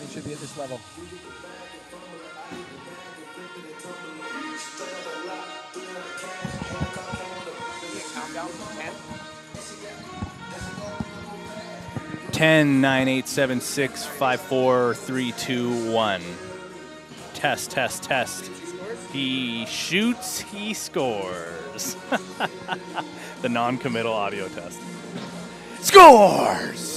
It should be at this level. Countdown, 10. 10, 9, 8, 7, 6, 5, 4, 3, 2, 1. Test, test, test. He shoots, he scores. The non-committal audio test. Scores!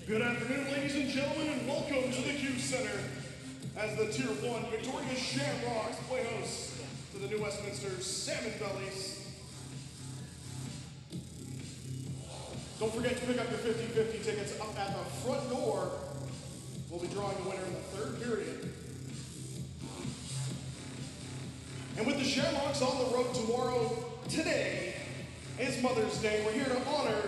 Good afternoon, ladies and gentlemen, and welcome to the Q Center as the Tier 1 victorious Shamrocks play host to the new Westminster Salmonbellies. Don't forget to pick up your 50-50 tickets up at the front door. We'll be drawing the winner in the third period. And with the Shamrocks on the road tomorrow, today is Mother's Day. We're here to honor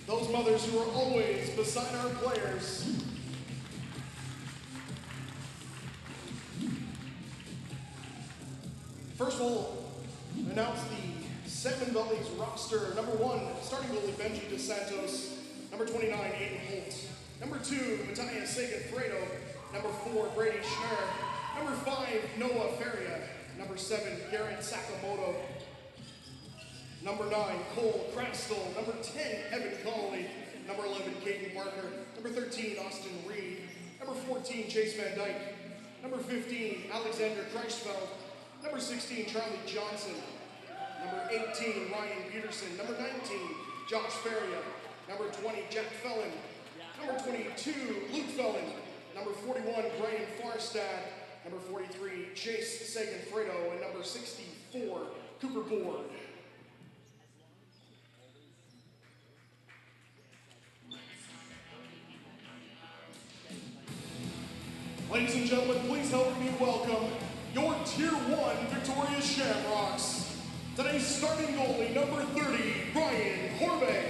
those mothers who are always beside our players. First, we'll announce the Salmonbellies roster. Number 1, starting goalie Benji DeSantos. Number 29, Aiden Holt. Number 2, Matthias Sagan-Fredo. Number 4, Brady Schnurr. Number 5, Noah Feria. Number 7, Garrett Sakamoto. Number 9, Cole Crastle. Number 10, Evan Connolly. Number 11, Caden Barker. Number 13, Austin Reed. Number 14, Chase Van Dyke. Number 15, Alexander Kreisfeld. Number 16, Charlie Johnson. Number 18, Ryan Peterson. Number 19, Josh Faria. Number 20, Jack Fellon. Number 22, Luke Fellon. Number 41, Brian Farstad. Number 43, Chase Sagan-Fredo. And number 64, Cooper Board. Ladies and gentlemen, please help me welcome your Tier 1 victorious Shamrocks. Today's starting goalie, number 30, Brian Horvey.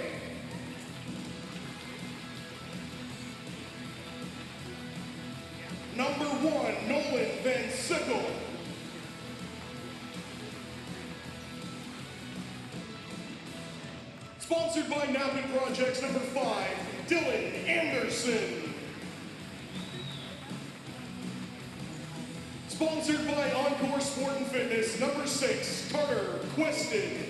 Number 1, Nolan Van Sickle. Sponsored by Napping Projects, number 5, Dylan Anderson. Sponsored by Encore Sport and Fitness, number 6, Carter Quested.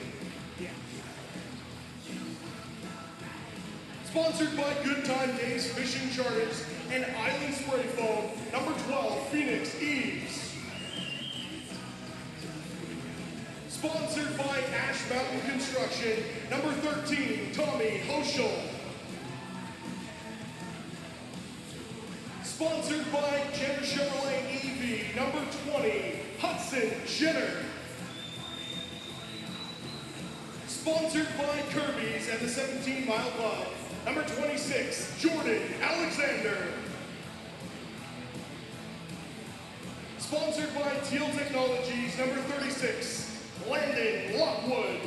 Sponsored by Good Time Days Fishing Charters and Island Spray Foam, number 12, Phoenix Eves. Sponsored by Ash Mountain Construction, number 13, Tommy Hoschel. Sponsored by Jenner Chevrolet EV, number 20, Hudson Jenner. Sponsored by Kirby's and the 17 Mile Club, number 26, Jordan Alexander. Sponsored by Teal Technologies, number 36, Landon Lockwood.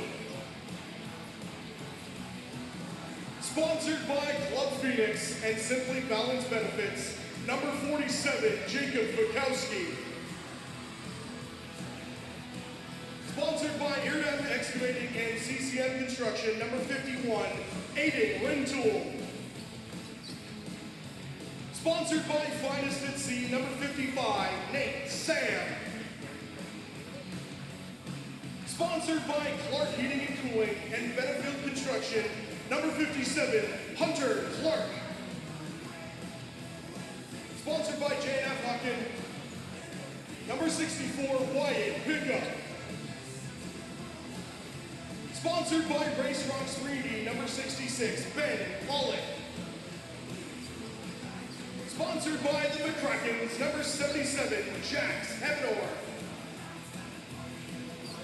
Sponsored by Club Phoenix and Simply Balanced Benefits, number 47, Jacob Bukowski. Sponsored by Irdem Excavating and CCM Construction, number 51, Aiden Rintoul. Sponsored by Finest at Sea, number 55, Nate Sam. Sponsored by Clark Heating and Cooling and Benefield Construction, number 57, Hunter Clark. Sponsored by J.F. Hawken, number 64, Wyatt Pickup. Sponsored by Race Rocks 3D, number 66, Ben Pollock. Sponsored by the McCrackens, number 77, Jax Hebnor.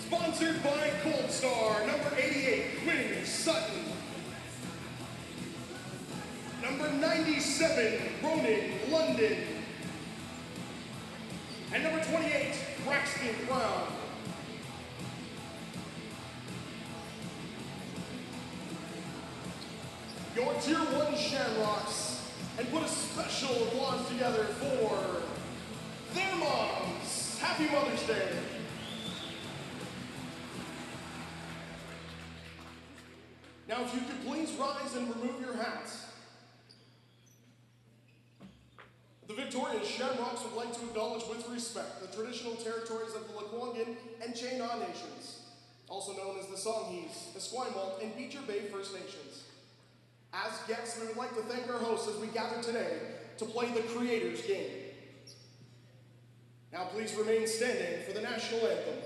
Sponsored by Cold Star, number 88, Quinn Sutton. Number 97, Ronan London. And number 28, Braxton Brown. Your Tier 1 Shamrocks, and put a special applause together for their moms. Happy Mother's Day. Now, if you could please rise and remove your hats. The victorious Shamrocks would like to acknowledge with respect the traditional territories of the Lekwungen and Chainaa Nations, also known as the Songhees, Esquimalt, and Beecher Bay First Nations. As guests, we would like to thank our hosts as we gather today to play the Creators Game. Now please remain standing for the National Anthem.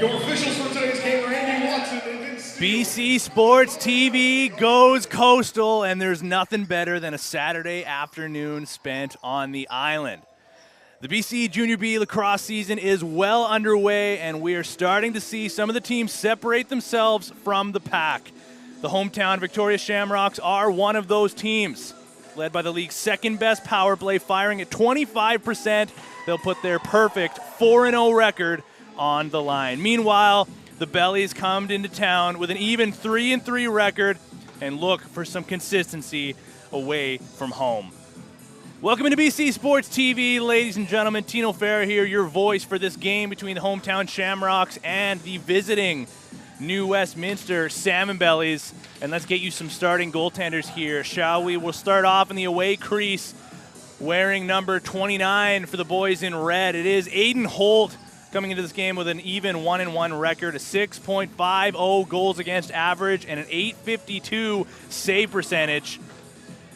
Your officials for today's game are Andy Watson and Vince Steele. BC Sports TV goes coastal, and there's nothing better than a Saturday afternoon spent on the island. The BC Junior B lacrosse season is well underway, and we are starting to see some of the teams separate themselves from the pack. The hometown Victoria Shamrocks are one of those teams. Led by the league's second best power play, firing at 25%, they'll put their perfect 4-0 record on the line. Meanwhile, the Bellies come into town with an even 3-3 record and look for some consistency away from home. Welcome into BC Sports TV, ladies and gentlemen. Tino Farah here, your voice for this game between the hometown Shamrocks and the visiting New Westminster Salmonbellies. And let's get you some starting goaltenders here, shall we? We'll start off in the away crease, wearing number 29 for the boys in red. It is Aiden Holt coming into this game with an even 1-1 record, a 6.50 goals against average, and an .852 save percentage.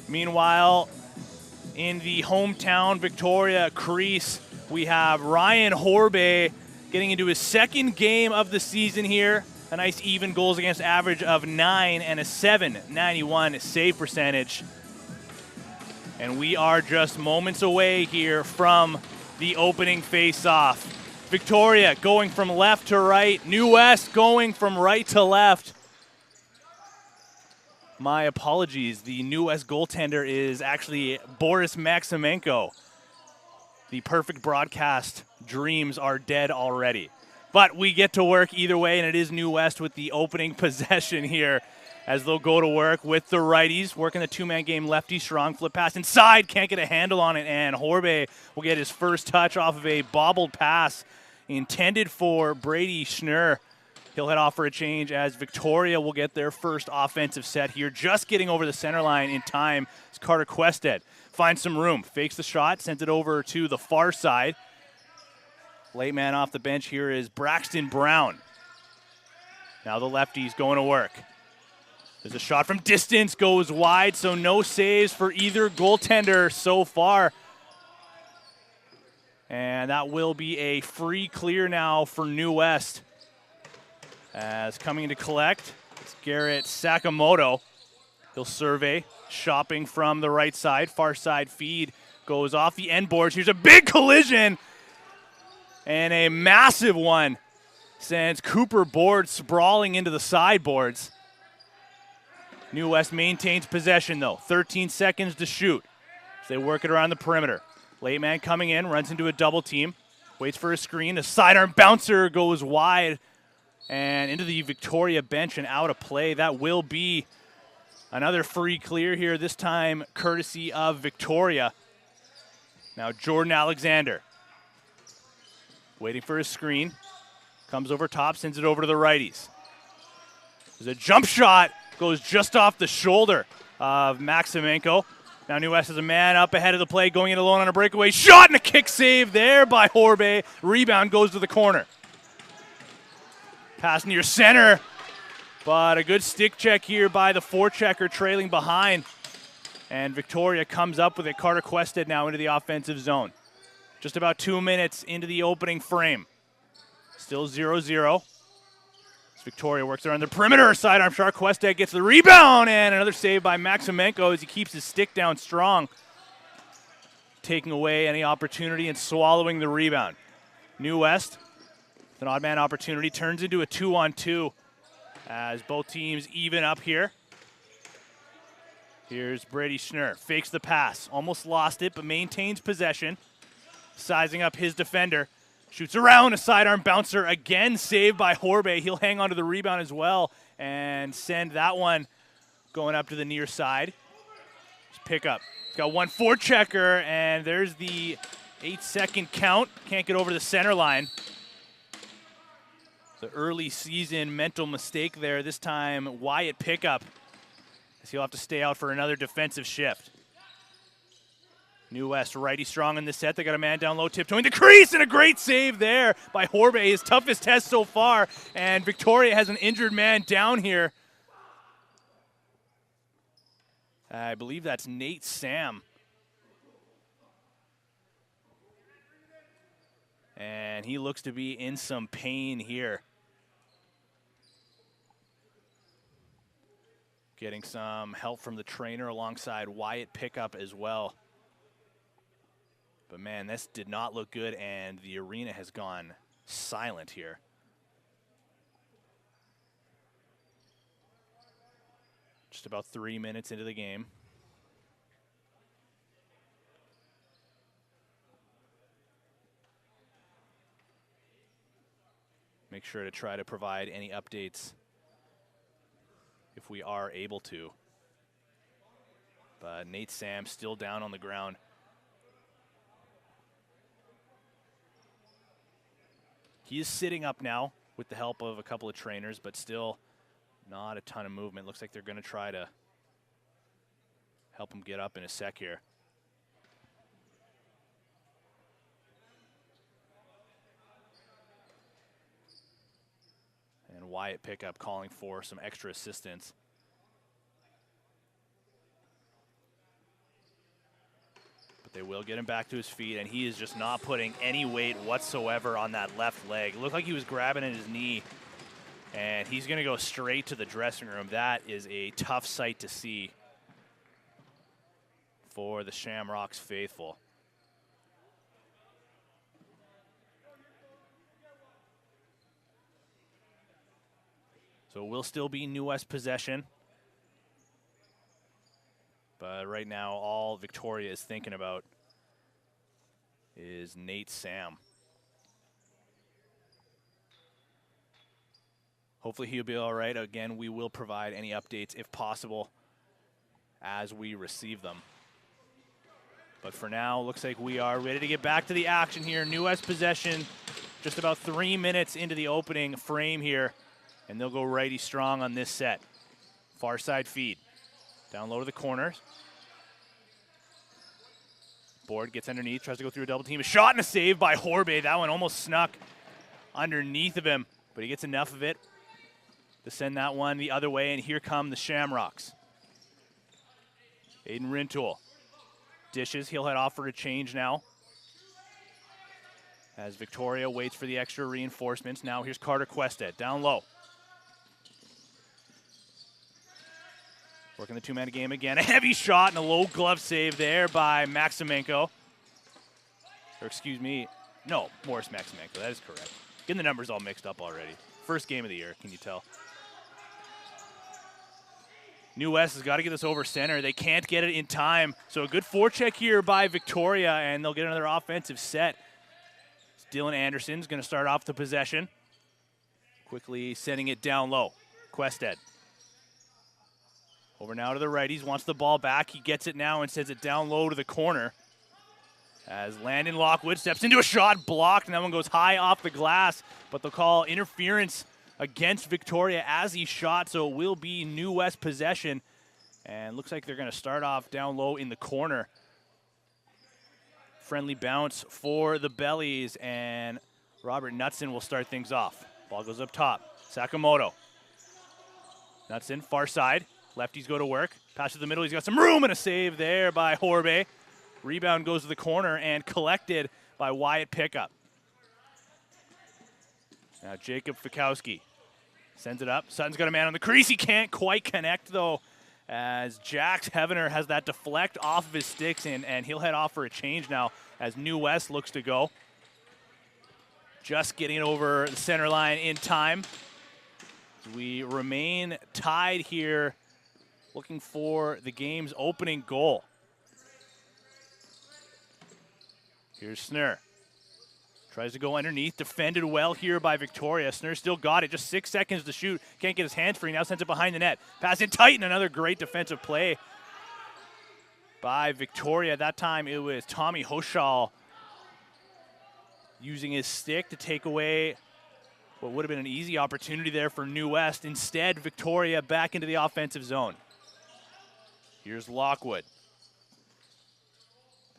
Meanwhile, in the hometown Victoria crease, we have Ryan Horbe getting into his second game of the season here. A nice even goals against average of 9 and a .791 save percentage. And we are just moments away here from the opening face-off. Victoria going from left to right. New West going from right to left. My apologies. The New West goaltender is actually Boris Maximenko. The perfect broadcast dreams are dead already. But we get to work either way, and it is New West with the opening possession here as they'll go to work with the righties, working the two-man game. Lefty strong, flip pass inside, can't get a handle on it, and Horbe will get his first touch off of a bobbled pass intended for Brady Schnurr. He'll head off for a change as Victoria will get their first offensive set here. Just getting over the center line in time is Carter Quested. Finds some room, fakes the shot, sends it over to the far side. Late man off the bench here is Braxton Brown. Now the lefty's going to work. There's a shot from distance, goes wide, so no saves for either goaltender so far. And that will be a free clear now for New West. As coming to collect, it's Garrett Sakamoto. He'll survey, shopping from the right side. Far side feed goes off the end boards. Here's a big collision. And a massive one sends Cooper Board sprawling into the sideboards. New West maintains possession, though. 13 seconds to shoot as they work it around the perimeter. Late man coming in, runs into a double team, waits for a screen. A sidearm bouncer goes wide and into the Victoria bench and out of play. That will be another free clear here, this time courtesy of Victoria. Now Jordan Alexander. Waiting for his screen. Comes over top, sends it over to the righties. There's a jump shot, goes just off the shoulder of Maximenko. Now New West has a man up ahead of the play, going in alone on a breakaway. Shot and a kick save there by Horbe. Rebound goes to the corner. Pass near center, but a good stick check here by the forechecker trailing behind. And Victoria comes up with it. Carter Quested now into the offensive zone. Just about 2 minutes into the opening frame. Still 0-0. Victoria works around the perimeter. Sidearm shot. Quested gets the rebound, and another save by Maximenko as he keeps his stick down strong. Taking away any opportunity and swallowing the rebound. New West, with an odd man opportunity, turns into a 2-on-2 as both teams even up here. Here's Brady Schnurr. Fakes the pass. Almost lost it, but maintains possession. Sizing up his defender. Shoots around, a sidearm bouncer again, saved by Horbe. He'll hang onto the rebound as well and send that one going up to the near side. Just pick up. He's got one forechecker, and there's the 8-second count. Can't get over the center line. The early season mental mistake there. This time, Wyatt pickup, as he'll have to stay out for another defensive shift. New West righty strong in the set. They got a man down low, tiptoeing the crease, and a great save there by Horbe. His toughest test so far, and Victoria has an injured man down here. I believe that's Nate Sam. And he looks to be in some pain here. Getting some help from the trainer alongside Wyatt Pickup as well. But man, this did not look good, and the arena has gone silent here. Just about 3 minutes into the game. Make sure to try to provide any updates if we are able to. But Nate Sam still down on the ground. He is sitting up now with the help of a couple of trainers, but still not a ton of movement. Looks like they're going to try to help him get up in a sec here. And Wyatt Pickup calling for some extra assistance. But they will get him back to his feet, and he is just not putting any weight whatsoever on that left leg. It looked like he was grabbing at his knee, and he's going to go straight to the dressing room. That is a tough sight to see for the Shamrocks faithful. So it will still be New West possession. But right now, all Victoria is thinking about is Nate Sam. Hopefully he'll be all right. Again, we will provide any updates, if possible, as we receive them. But for now, looks like we are ready to get back to the action here. New West possession, just about 3 minutes into the opening frame here. And they'll go righty strong on this set. Far side feed. Down low to the corners. Board gets underneath, tries to go through a double team. A shot and a save by Horbe. That one almost snuck underneath of him, but he gets enough of it to send that one the other way, and here come the Shamrocks. Aiden Rintoul dishes. He'll head off for a change now, as Victoria waits for the extra reinforcements. Now here's Carter Quested, down low. Working the two-man game again. A heavy shot and a low glove save there by Maximenko. Or excuse me, no, Morris Maximenko, that is correct. Getting the numbers all mixed up already. First game of the year, can you tell? New West has got to get this over center. They can't get it in time. So a good forecheck here by Victoria, and they'll get another offensive set. Dylan Anderson's going to start off the possession. Quickly sending it down low. Quested. Over now to the righties, wants the ball back. He gets it now and sends it down low to the corner. As Landon Lockwood steps into a shot, blocked, and that one goes high off the glass. But they'll call interference against Victoria as he shot, so it will be New West possession. And looks like they're going to start off down low in the corner. Friendly bounce for the Bellies, and Robert Knutson will start things off. Ball goes up top. Sakamoto. Knutson, far side. Lefties go to work. Pass to the middle. He's got some room, and a save there by Horbe. Rebound goes to the corner and collected by Wyatt Pickup. Now Jacob Fikowski sends it up. Sutton's got a man on the crease. He can't quite connect, though, as Jax Heavener has that deflect off of his sticks, and he'll head off for a change now as New West looks to go. Just getting over the center line in time. We remain tied here, looking for the game's opening goal. Here's Snur. Tries to go underneath, defended well here by Victoria. Snur still got it, just 6 seconds to shoot. Can't get his hands free, now sends it behind the net. Pass in tight, and another great defensive play by Victoria. That time it was Tommy Hoschall using his stick to take away what would have been an easy opportunity there for New West. Instead, Victoria back into the offensive zone. Here's Lockwood.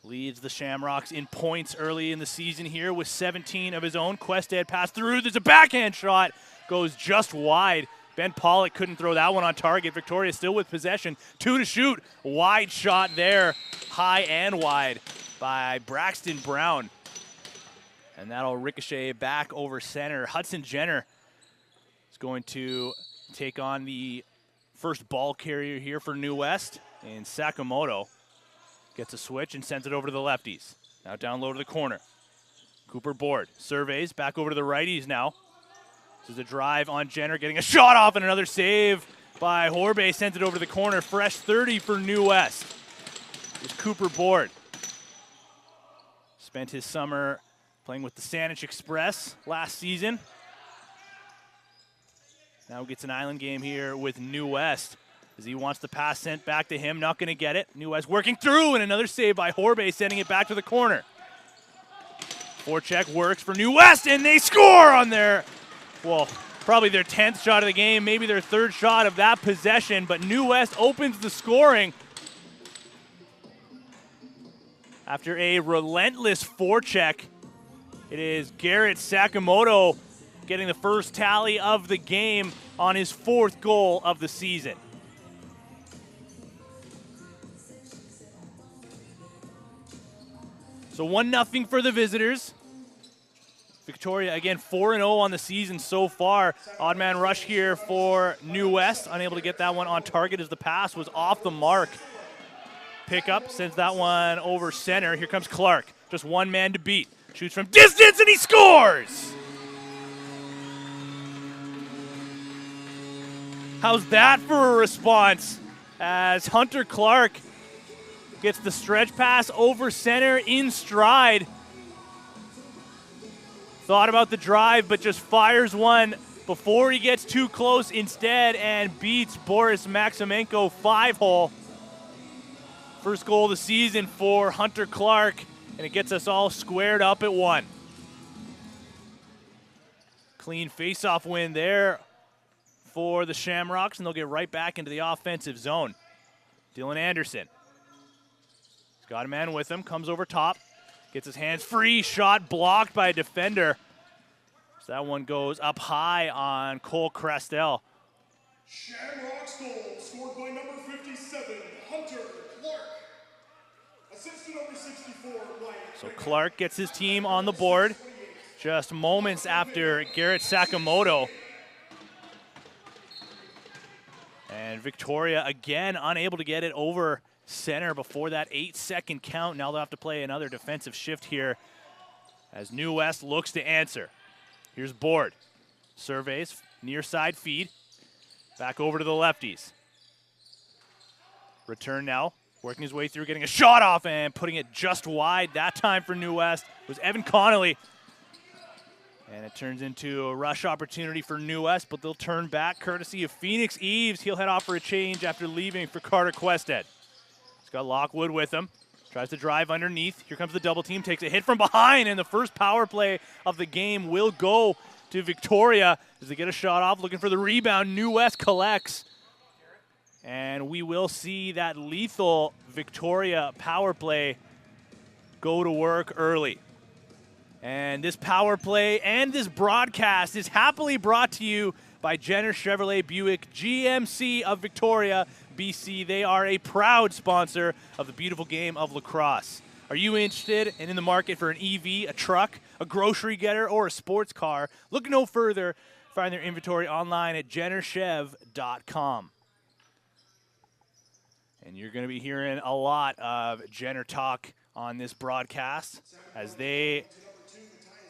Leads the Shamrocks in points early in the season here with 17 of his own. Quested pass through. There's a backhand shot. Goes just wide. Ben Pollock couldn't throw that one on target. Victoria still with possession. 2 to shoot. Wide shot there. High and wide by Braxton Brown. And that'll ricochet back over center. Hudson Jenner is going to take on the first ball carrier here for New West. And Sakamoto gets a switch and sends it over to the lefties. Now down low to the corner. Cooper Board surveys, back over to the righties now. This is a drive on Jenner, getting a shot off, and another save by Horbay sends it over to the corner. Fresh 30 for New West. It's Cooper Board. Spent his summer playing with the Saanich Express last season. Now gets an island game here with New West as he wants the pass sent back to him. Not going to get it. New West working through, and another save by Horbay, sending it back to the corner. Forecheck works for New West, and they score on their, well, probably their 10th shot of the game, maybe their 3rd shot of that possession, but New West opens the scoring after a relentless forecheck. It is Garrett Sakamoto getting the first tally of the game on his 4th goal of the season. So 1-0 for the visitors. Victoria, again, 4-0 on the season so far. Odd man rush here for New West. Unable to get that one on target as the pass was off the mark. Pickup sends that one over center. Here comes Clark. Just one man to beat. Shoots from distance, and he scores! How's that for a response? As Hunter Clark gets the stretch pass over center in stride. Thought about the drive, but just fires one before he gets too close instead and beats Boris Maximenko 5-hole. First goal of the season for Hunter Clark, and it gets us all squared up at 1. Clean face-off win there for the Shamrocks, and they'll get right back into the offensive zone. Dylan Anderson. He's got a man with him, comes over top, gets his hands free, shot blocked by a defender. So that one goes up high on Cole Crestel. Shamrocks goal scored by number 57, Hunter Clark. Assist to number 64, Wyatt. So Clark gets his team on the board just moments after Garrett Sakamoto. And Victoria again unable to get it over center before that 8-second count. Now they'll have to play another defensive shift here as New West looks to answer. Here's Board. Surveys, near side feed. Back over to the lefties. Return now, working his way through, getting a shot off and putting it just wide. That time for New West was Evan Connolly. And it turns into a rush opportunity for New West, but they'll turn back courtesy of Phoenix Eves. He'll head off for a change after leaving for Carter Quested. He's got Lockwood with him. Tries to drive underneath. Here comes the double team. Takes a hit from behind, and the first power play of the game will go to Victoria as they get a shot off. Looking for the rebound. New West collects. And we will see that lethal Victoria power play go to work early. And this power play and this broadcast is happily brought to you by Jenner Chevrolet Buick GMC of Victoria, BC. They are a proud sponsor of the beautiful game of lacrosse. Are you interested and in the market for an EV, a truck, a grocery getter, or a sports car? Look no further. Find their inventory online at jennerchev.com. And you're going to be hearing a lot of Jenner talk on this broadcast as they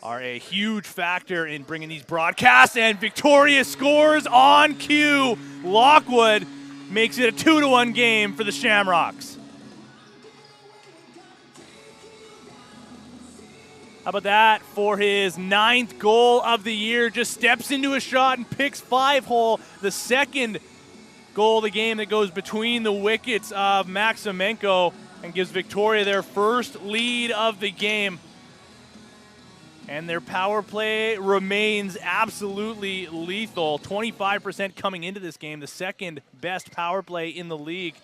are a huge factor in bringing these broadcasts, and Victoria scores on cue. Lockwood makes it a 2-1 game for the Shamrocks. How about that for his 9th goal of the year? Just steps into a shot and picks 5-hole, the second goal of the game that goes between the wickets of Maximenko and gives Victoria their first lead of the game. And their power play remains absolutely lethal. 25% coming into this game, the second best power play in the league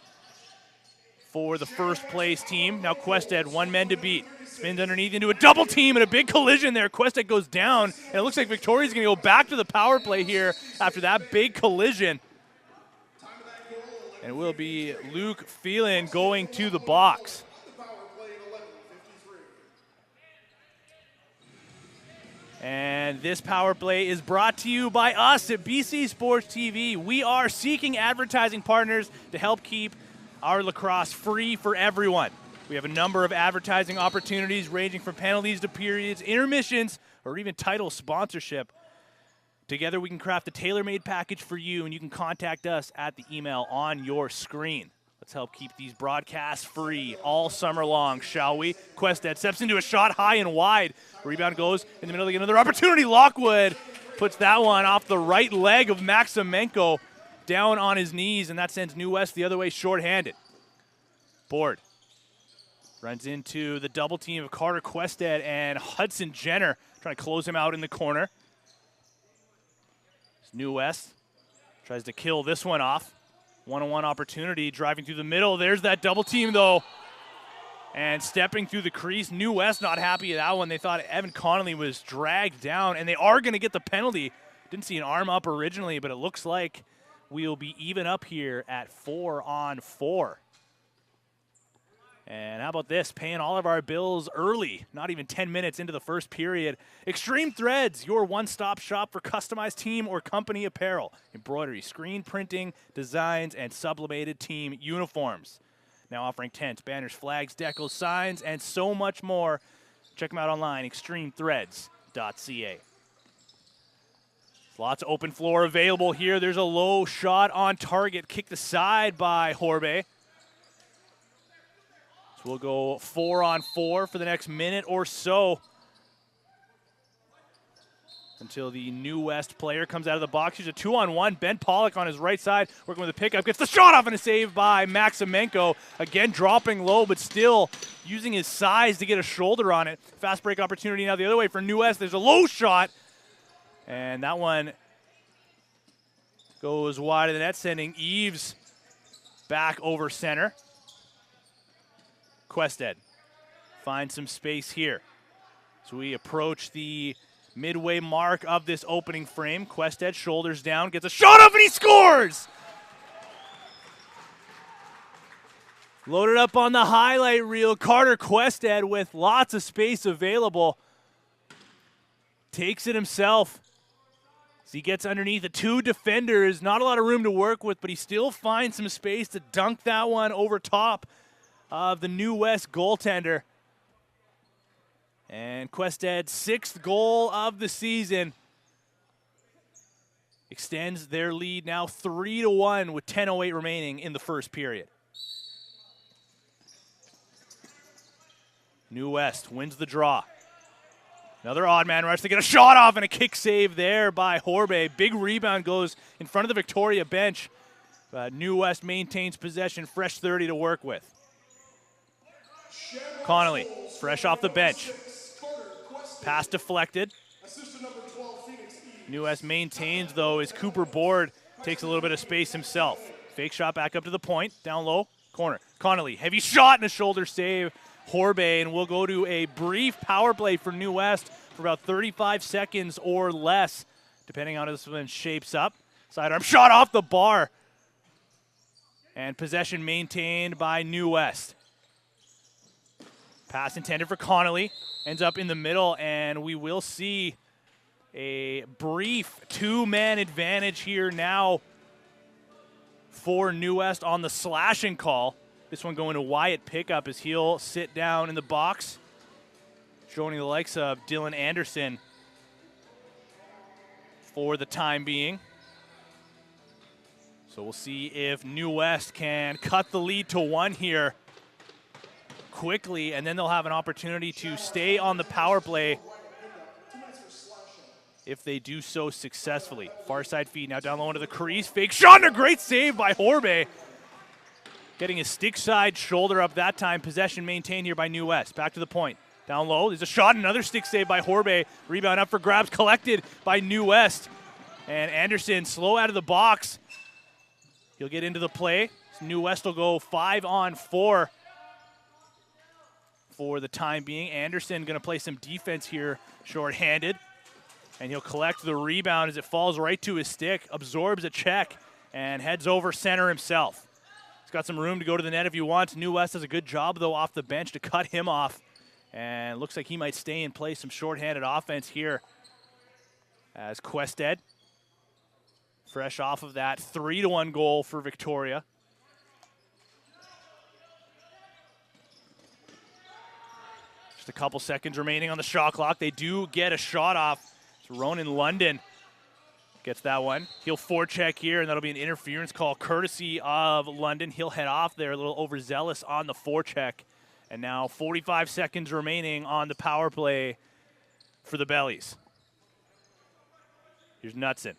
for the first place team. Now Quested, one man to beat. Spins underneath into a double team and a big collision there. Quested goes down, and it looks like Victoria's going to go back to the power play here after that big collision. And it will be Luke Phelan going to the box. And this power play is brought to you by us at BC Sports TV. We are seeking advertising partners to help keep our lacrosse free for everyone. We have a number of advertising opportunities ranging from penalties to periods, intermissions, or even title sponsorship. Together we can craft a tailor-made package for you, and you can contact us at the email on your screen. Let's help keep these broadcasts free all summer long, shall we? Quested steps into a shot high and wide. Rebound goes in the middle to get another opportunity. Lockwood puts that one off the right leg of Maximenko down on his knees, and that sends New West the other way shorthanded. Board runs into the double team of Carter Quested and Hudson Jenner trying to close him out in the corner. New West tries to kill this one off. One-on-one opportunity, driving through the middle. There's that double team, though. And stepping through the crease. New West not happy at that one. They thought Evan Connolly was dragged down, and they are going to get the penalty. Didn't see an arm up originally, but it looks like we'll be even up here at 4-on-4. And how about this? Paying all of our bills early, not even 10 minutes into the first period. Extreme Threads, your one-stop shop for customized team or company apparel, embroidery, screen printing, designs, and sublimated team uniforms. Now offering tents, banners, flags, decals, signs, and so much more. Check them out online, extremethreads.ca. Lots of open floor available here. There's a low shot on target, kicked aside by Horbe. So we'll go 4-on-4 for the next minute or so until the New West player comes out of the box. He's a 2-on-1. Ben Pollock on his right side, working with a pickup. Gets the shot off and a save by Maximenko. Again, dropping low, but still using his size to get a shoulder on it. Fast break opportunity now the other way for New West. There's a low shot, and that one goes wide of the net, sending Eves back over center. Quested finds some space here. So we approach the midway mark of this opening frame. Quested shoulders down, gets a shot off, and he scores! Loaded up on the highlight reel. Carter Quested with lots of space available. Takes it himself. So he gets underneath the two defenders. Not a lot of room to work with, but he still finds some space to dunk that one over top of the New West goaltender. And Quested's 6th goal of the season extends their lead now 3-1 with 10:08 remaining in the first period. New West wins the draw. Another odd man rush to get a shot off, and a kick save there by Horbe. Big rebound goes in front of the Victoria bench. New West maintains possession, fresh 30 to work with. Connolly, fresh off the bench. Pass deflected. New West maintains, though, as Cooper Board takes a little bit of space himself. Fake shot back up to the point, down low, corner. Connolly, heavy shot and a shoulder save. Horbe, and we'll go to a brief power play for New West for about 35 seconds or less, depending on how this one shapes up. Sidearm shot off the bar. And possession maintained by New West. Pass intended for Connolly, ends up in the middle, and we will see a brief two-man advantage here now for New West on the slashing call. This one going to Wyatt pickup as he'll sit down in the box, joining the likes of Dylan Anderson for the time being. So we'll see if New West can cut the lead to 1 here quickly, and then they'll have an opportunity to stay on the power play if they do so successfully. Far side feed now down low into the crease. Fake shot and a great save by Horbe. Getting his stick side shoulder up that time. Possession maintained here by New West. Back to the point. Down low. There's a shot. Another stick save by Horbe. Rebound up for grabs. Collected by New West. And Anderson slow out of the box. He'll get into the play. New West will go 5-on-4 for the time being. Anderson going to play some defense here shorthanded. And he'll collect the rebound as it falls right to his stick. Absorbs a check and heads over center himself. He's got some room to go to the net if he wants. New West does a good job, though, off the bench to cut him off. And looks like he might stay and play some shorthanded offense here as Quested, fresh off of that 3-1 goal for Victoria. Just a couple seconds remaining on the shot clock. They do get a shot off. So Ronan London gets that one. He'll forecheck here, and that'll be an interference call courtesy of London. He'll head off there, a little overzealous on the forecheck. And now 45 seconds remaining on the power play for the Bellies. Here's Knutson.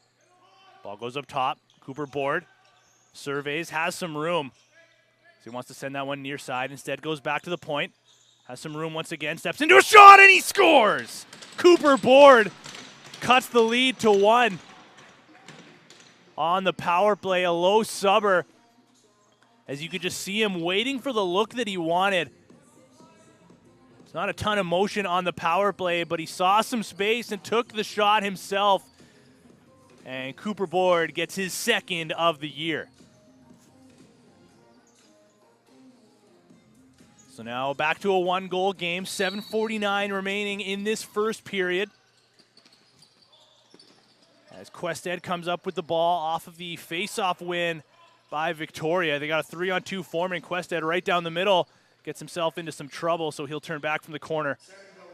Ball goes up top. Cooper board. Surveys, has some room. So he wants to send that one near side. Instead goes back to the point. Has some room once again. Steps into a shot, and he scores! Cooper board cuts the lead to 1. On the power play, a low subber. As you could just see him waiting for the look that he wanted. It's not a ton of motion on the power play, but he saw some space and took the shot himself. And Cooper Board gets his second of the year. So now back to a 1-goal game, 7:49 remaining in this first period. As Quested comes up with the ball off of the face-off win by Victoria. They got a 3-on-2 forming. Quested right down the middle gets himself into some trouble, so he'll turn back from the corner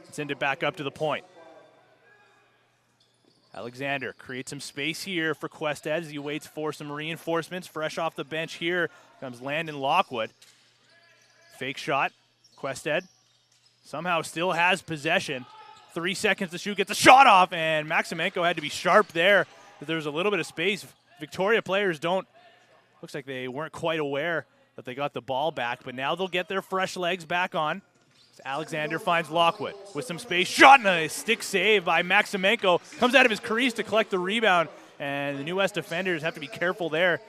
and send it back up to the point. Alexander creates some space here for Quested as he waits for some reinforcements. Fresh off the bench here comes Landon Lockwood. Fake shot. Quested somehow still has possession. 3 seconds to shoot, gets a shot off, and Maximenko had to be sharp there. There was a little bit of space. Victoria players looks like they weren't quite aware that they got the ball back, but now they'll get their fresh legs back on. Alexander finds Lockwood with some space. Shot and a stick save by Maximenko. Comes out of his crease to collect the rebound, and the New West defenders have to be careful there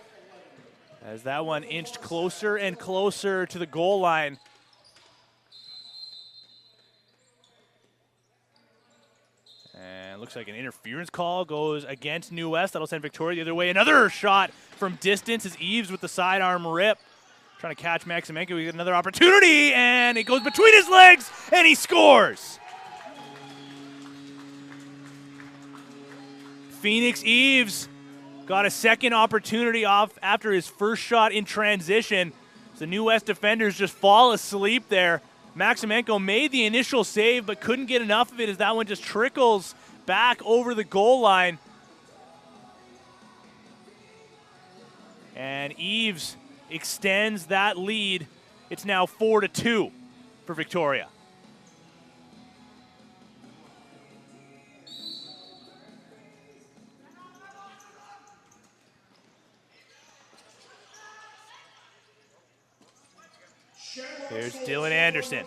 as that one inched closer and closer to the goal line. And looks like an interference call goes against New West. That'll send Victoria the other way. Another shot from distance as Eves with the sidearm rip. Trying to catch Maximenko. We get another opportunity, and it goes between his legs, and he scores. Phoenix Eves got a second opportunity off after his first shot in transition. The New West defenders just fall asleep there. Maximenko made the initial save, but couldn't get enough of it as that one just trickles back over the goal line. And Eves extends that lead. It's now 4-2 for Victoria. There's Dylan Anderson.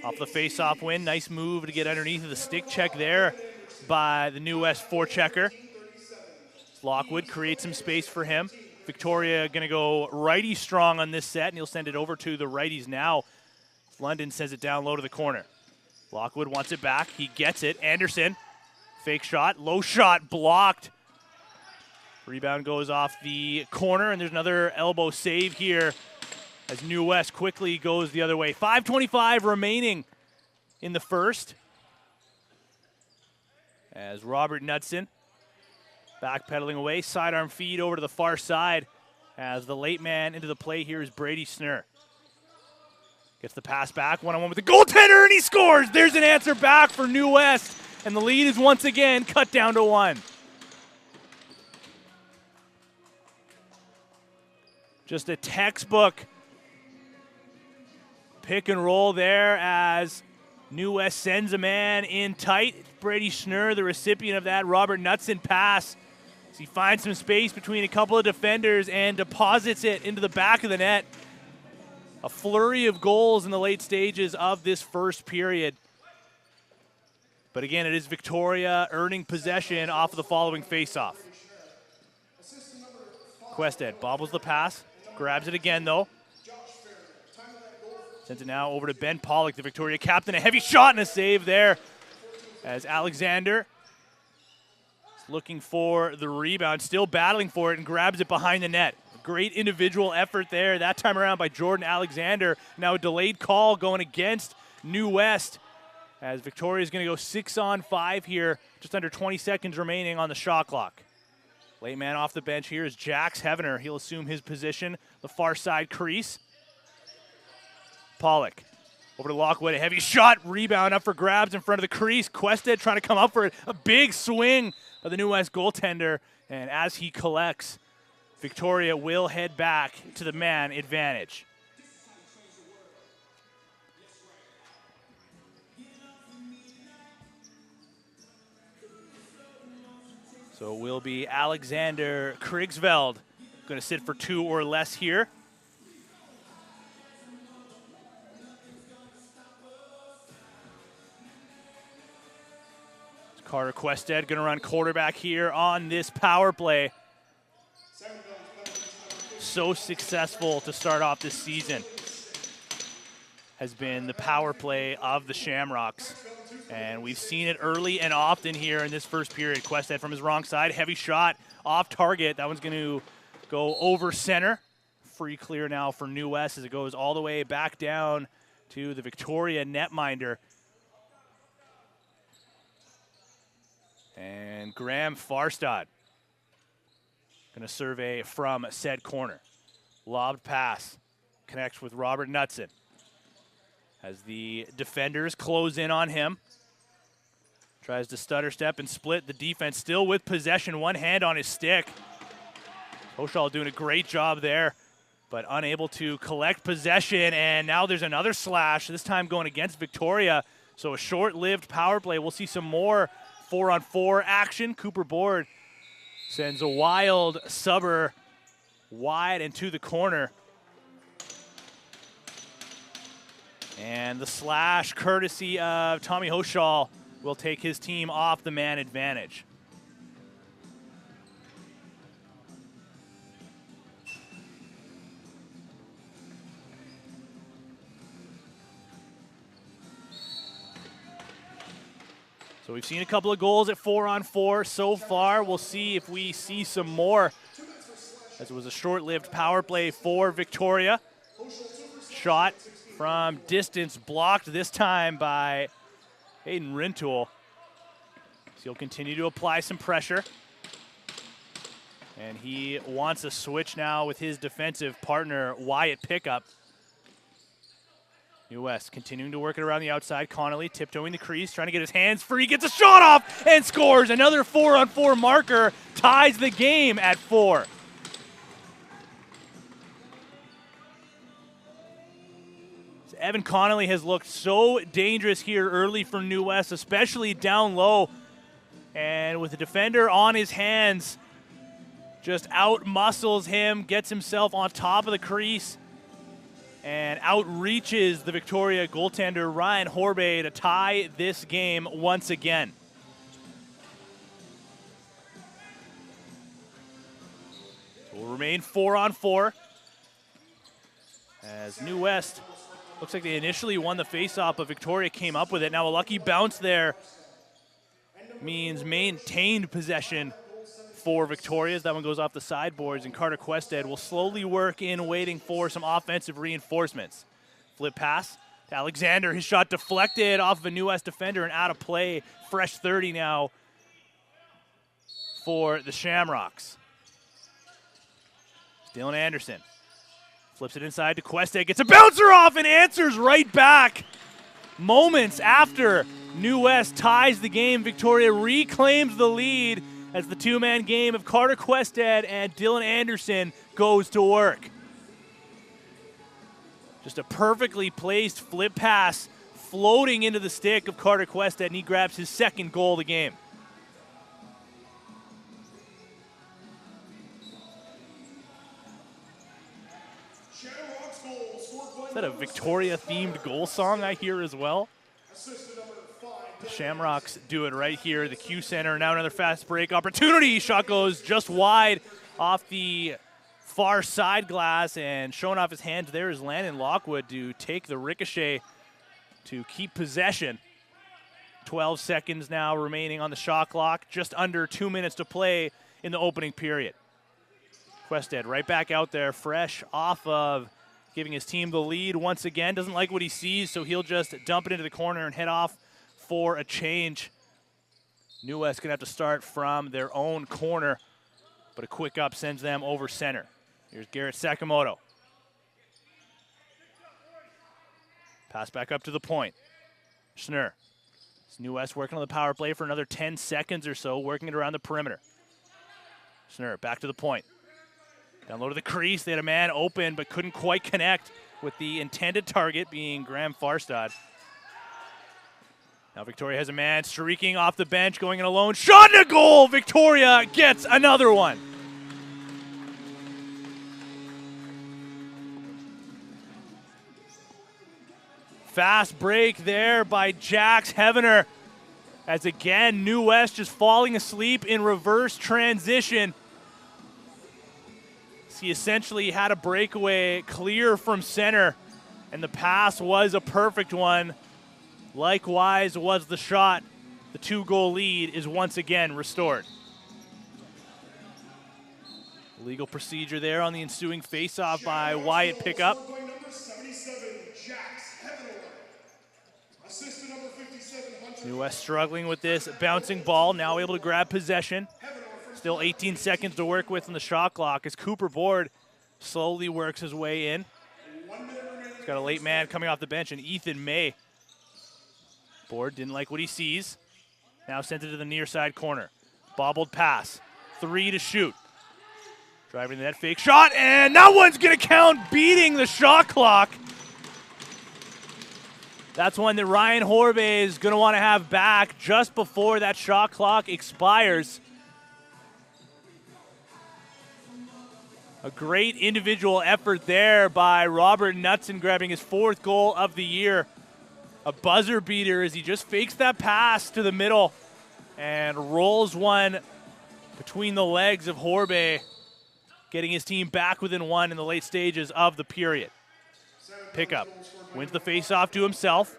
Off the face-off win. Nice move to get underneath of the stick check there by the New West forechecker. Lockwood creates some space for him. Victoria going to go righty strong on this set, and he'll send it over to the righties now. London sends it down low to the corner. Lockwood wants it back. He gets it. Anderson, fake shot, low shot, blocked. Rebound goes off the corner, and there's another elbow save here as New West quickly goes the other way. 5:25 remaining in the first. As Robert Knutson backpedaling away, sidearm feed over to the far side as the late man into the play here is Brady Snur. Gets the pass back, one-on-one with the goaltender, and he scores! There's an answer back for New West, and the lead is once again cut down to 1. Just a textbook pick and roll there as New West sends a man in tight. Brady Schnur, the recipient of that Robert Knutson pass. As he finds some space between a couple of defenders and deposits it into the back of the net. A flurry of goals in the late stages of this first period. But again, it is Victoria earning possession off of the following faceoff. Quested bobbles the pass, grabs it again though. Sends it now over to Ben Pollock, the Victoria captain. A heavy shot and a save there as Alexander is looking for the rebound, still battling for it, and grabs it behind the net. Great individual effort there, that time around by Jordan Alexander. Now a delayed call going against New West as Victoria is going to go 6-on-5 here, just under 20 seconds remaining on the shot clock. Late man off the bench here is Jax Heavener. He'll assume his position, the far side crease. Pollock over to Lockwood, a heavy shot, rebound up for grabs in front of the crease. Quested trying to come up for it. A big swing of the New West goaltender, and as he collects, Victoria will head back to the man advantage. So it will be Alexander Krigsveld going to sit for 2 or less here. Carter Quested going to run quarterback here on this power play. So successful to start off this season has been the power play of the Shamrocks. And we've seen it early and often here in this first period. Quested from his wrong side, heavy shot off target. That one's going to go over center. Free clear now for New West as it goes all the way back down to the Victoria netminder. And Graham Farstad going to survey from said corner. Lobbed pass connects with Robert Knutson as the defenders close in on him. Tries to stutter step and split. The defense still with possession, one hand on his stick. Hochal doing a great job there, but unable to collect possession. And now there's another slash, this time going against Victoria. So a short-lived power play. We'll see some more 4-on-4 action. Cooper Board sends a wild subber wide into the corner. And the slash, courtesy of Tommy Hochal, will take his team off the man advantage. So we've seen a couple of goals at 4-on-4 so far. We'll see if we see some more, as it was a short-lived power play for Victoria. Shot from distance blocked this time by Hayden Rintoul. So he'll continue to apply some pressure. And he wants a switch now with his defensive partner, Wyatt Pickup. New West continuing to work it around the outside. Connolly tiptoeing the crease, trying to get his hands free, gets a shot off and scores. Another 4-on-4 marker, ties the game at 4. So Evan Connolly has looked so dangerous here early for New West, especially down low. And with the defender on his hands, just out-muscles him, gets himself on top of the crease, and outreaches the Victoria goaltender Ryan Horbay to tie this game once again. So we'll remain 4-on-4 as New West looks like they initially won the faceoff, but Victoria came up with it. Now a lucky bounce there means maintained possession for Victoria as that one goes off the sideboards, and Carter Quested will slowly work in waiting for some offensive reinforcements. Flip pass to Alexander. His shot deflected off of a New West defender and out of play. Fresh 30 now for the Shamrocks. Dylan Anderson flips it inside to Quested. Gets a bouncer off and answers right back. Moments after New West ties the game, Victoria reclaims the lead as the two-man game of Carter Quested and Dylan Anderson goes to work. Just a perfectly placed flip pass floating into the stick of Carter Quested, and he grabs his second goal of the game. Is that a Victoria-themed goal song I hear as well? The Shamrocks do it right here. The Q Center, now another fast break opportunity. Shot goes just wide off the far side glass, and showing off his hands there is Landon Lockwood to take the ricochet to keep possession. 12 seconds now remaining on the shot clock. Just under 2 minutes to play in the opening period. Quested right back out there, fresh off of giving his team the lead once again. Doesn't like what he sees, so he'll just dump it into the corner and head off for a change. New West going to have to start from their own corner, but a quick up sends them over center. Here's Garrett Sakamoto. Pass back up to the point. Schnurr. It's New West working on the power play for another 10 seconds or so, working it around the perimeter. Schnurr back to the point. Down low to the crease. They had a man open but couldn't quite connect with the intended target being Graham Farstad. Now Victoria has a man streaking off the bench, going in alone. Shot and a goal! Victoria gets another one. Fast break there by Jax Hevener. As again, New West just falling asleep in reverse transition. He essentially had a breakaway clear from center, and the pass was a perfect one. Likewise was the shot. The 2-goal lead is once again restored. Legal procedure there on the ensuing faceoff by Wyatt Pickup. New West struggling with this bouncing ball, now able to grab possession. Still 18 seconds to work with on the shot clock as Cooper Board slowly works his way in. He's got a late man coming off the bench, and Ethan May. Board didn't like what he sees. Now sends it to the near side corner. Bobbled pass. 3 to shoot. Driving to that fake shot, and that one's going to count, beating the shot clock. That's one that Ryan Horbe is going to want to have back just before that shot clock expires. A great individual effort there by Robert Knutson, grabbing his 4th goal of the year. A buzzer beater as he just fakes that pass to the middle and rolls one between the legs of Horbe, getting his team back within 1 in the late stages of the period. Pickup wins the faceoff to himself.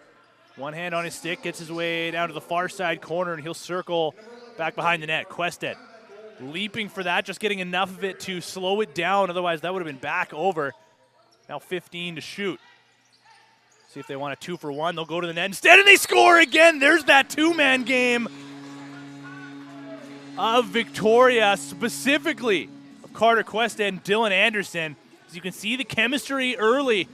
One hand on his stick, gets his way down to the far side corner, and he'll circle back behind the net. Quested leaping for that, just getting enough of it to slow it down. Otherwise, that would have been back over. Now 15 to shoot. See if they want a 2-for-1. They'll go to the net instead, and they score again. There's that 2-man game of Victoria, specifically of Carter Quested and Dylan Anderson. As you can see the chemistry early.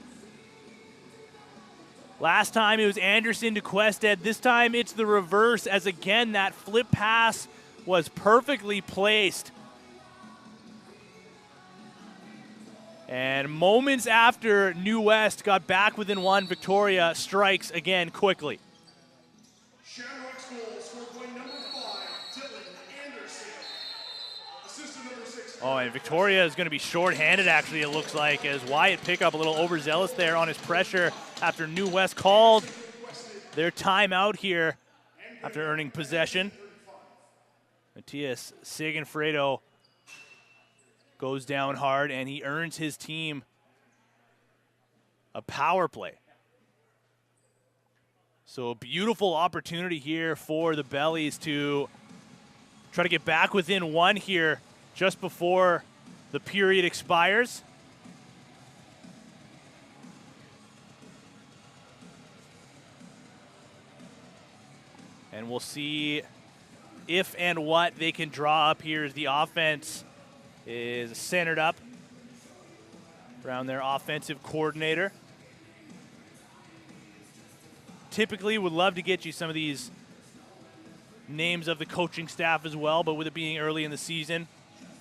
Last time it was Anderson to Quested. This time it's the reverse, as again that flip pass was perfectly placed. And moments after New West got back within 1, Victoria strikes again quickly. Shamrocks goal scored by number 5, Dylan Anderson. Assistant number 6. Oh, and Victoria is going to be shorthanded, actually, it looks like, as Wyatt Pickup a little overzealous there on his pressure after New West called their timeout here after earning possession. Matthias Sigenfredo goes down hard, and he earns his team a power play. So a beautiful opportunity here for the Bellies to try to get back within 1 here just before the period expires. And we'll see if and what they can draw up here as the offense is centered up around their offensive coordinator. Typically would love to get you some of these names of the coaching staff as well, but with it being early in the season,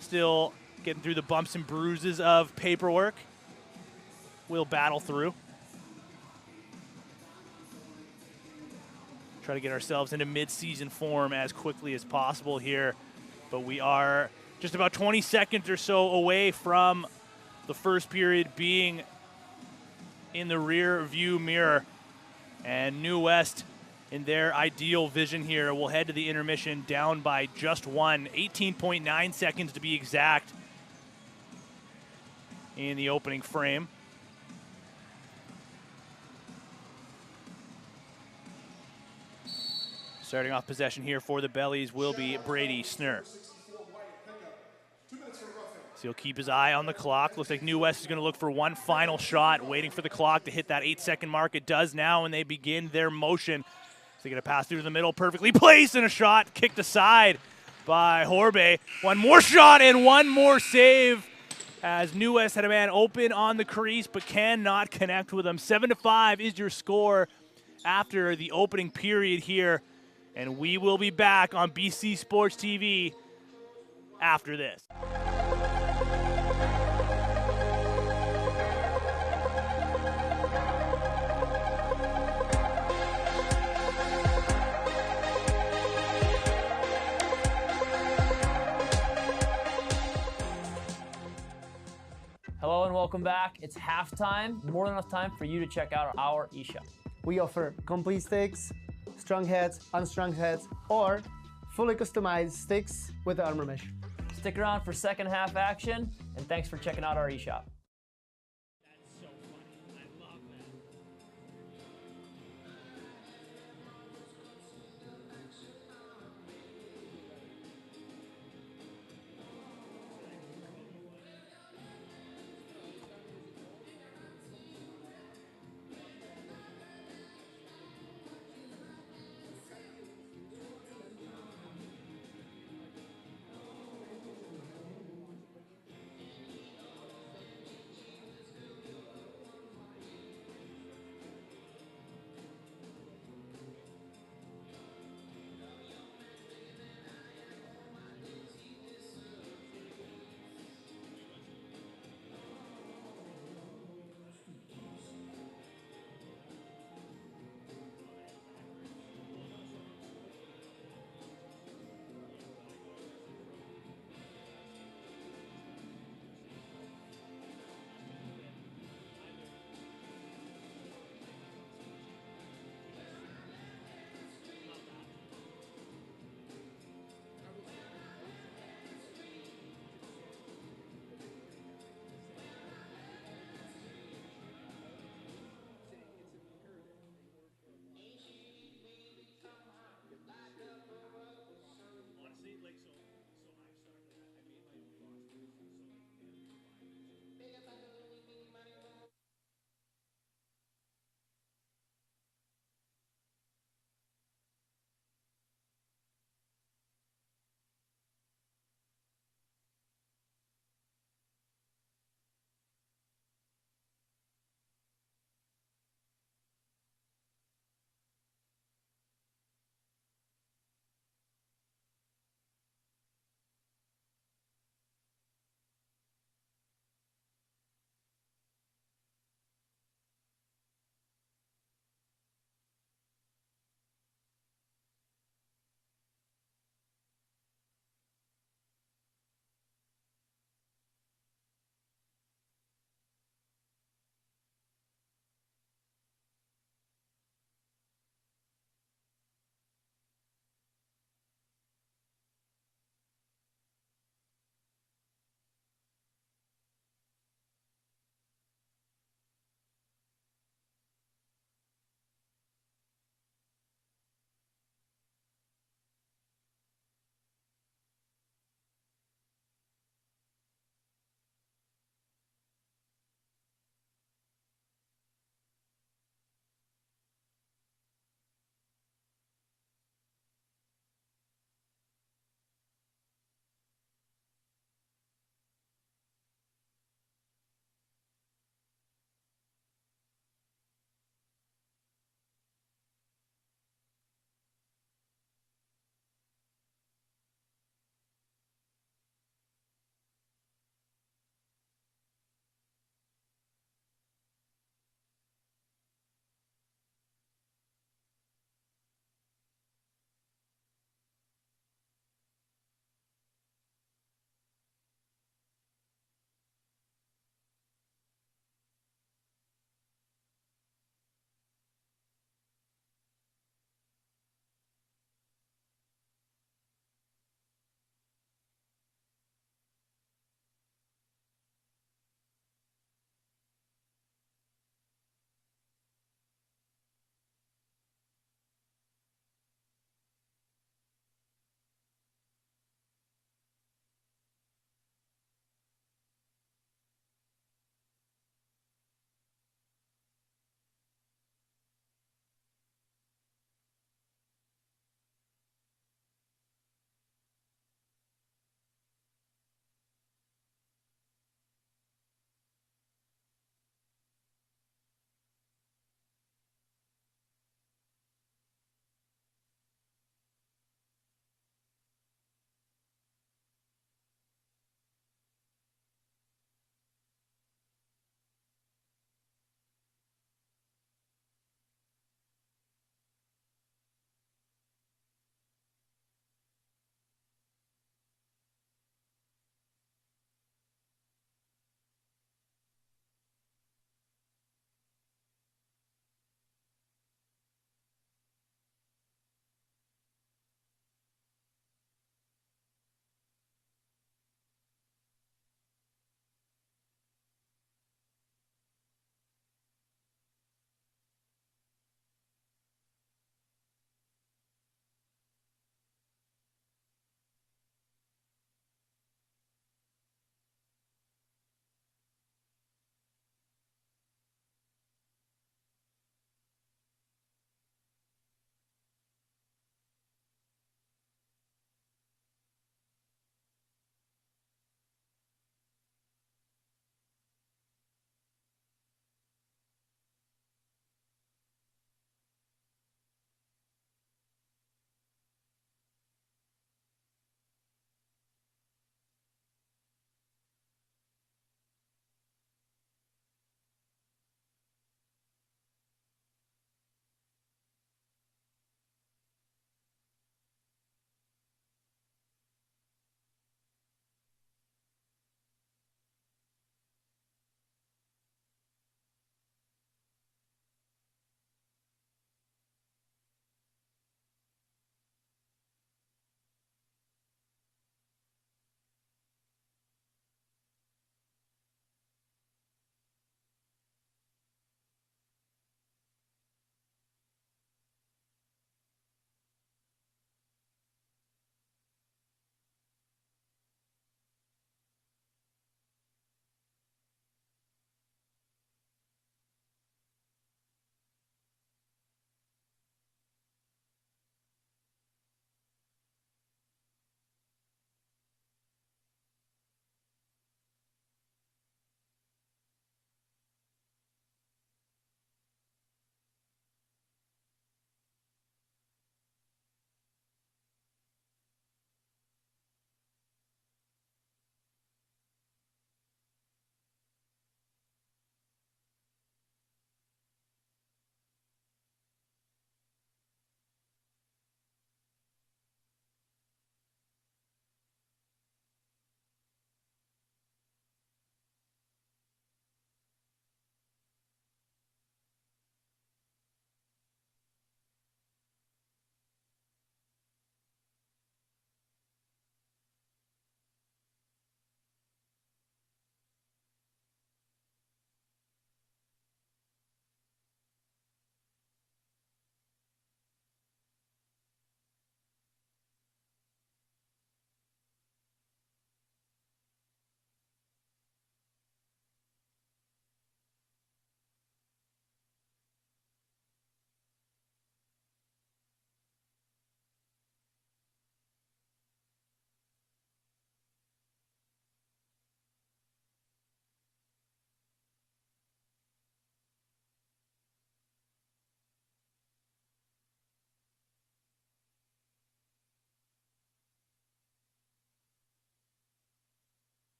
still getting through the bumps and bruises of paperwork, we'll battle through. Try to get ourselves into mid-season form as quickly as possible here, but we are just about 20 seconds or so away from the first period being in the rear view mirror, and New West, in their ideal vision here, will head to the intermission down by just 1, 18.9 seconds to be exact in the opening frame. Starting off possession here for the Bellies will be Brady Schnurr. So he'll keep his eye on the clock. Looks like New West is going to look for one final shot, waiting for the clock to hit that 8-second mark. It does now, and they begin their motion. So going to pass through the middle, perfectly placed, and a shot kicked aside by Horbe. One more shot and one more save as New West had a man open on the crease but cannot connect with him. 7-5 is your score after the opening period here. And we will be back on BC Sports TV after this. Hello and welcome back. It's halftime. More than enough time for you to check out our eShop. We offer complete sticks, strung heads, unstrung heads, or fully customized sticks with the armor mesh. Stick around for second half action, and thanks for checking out our eShop.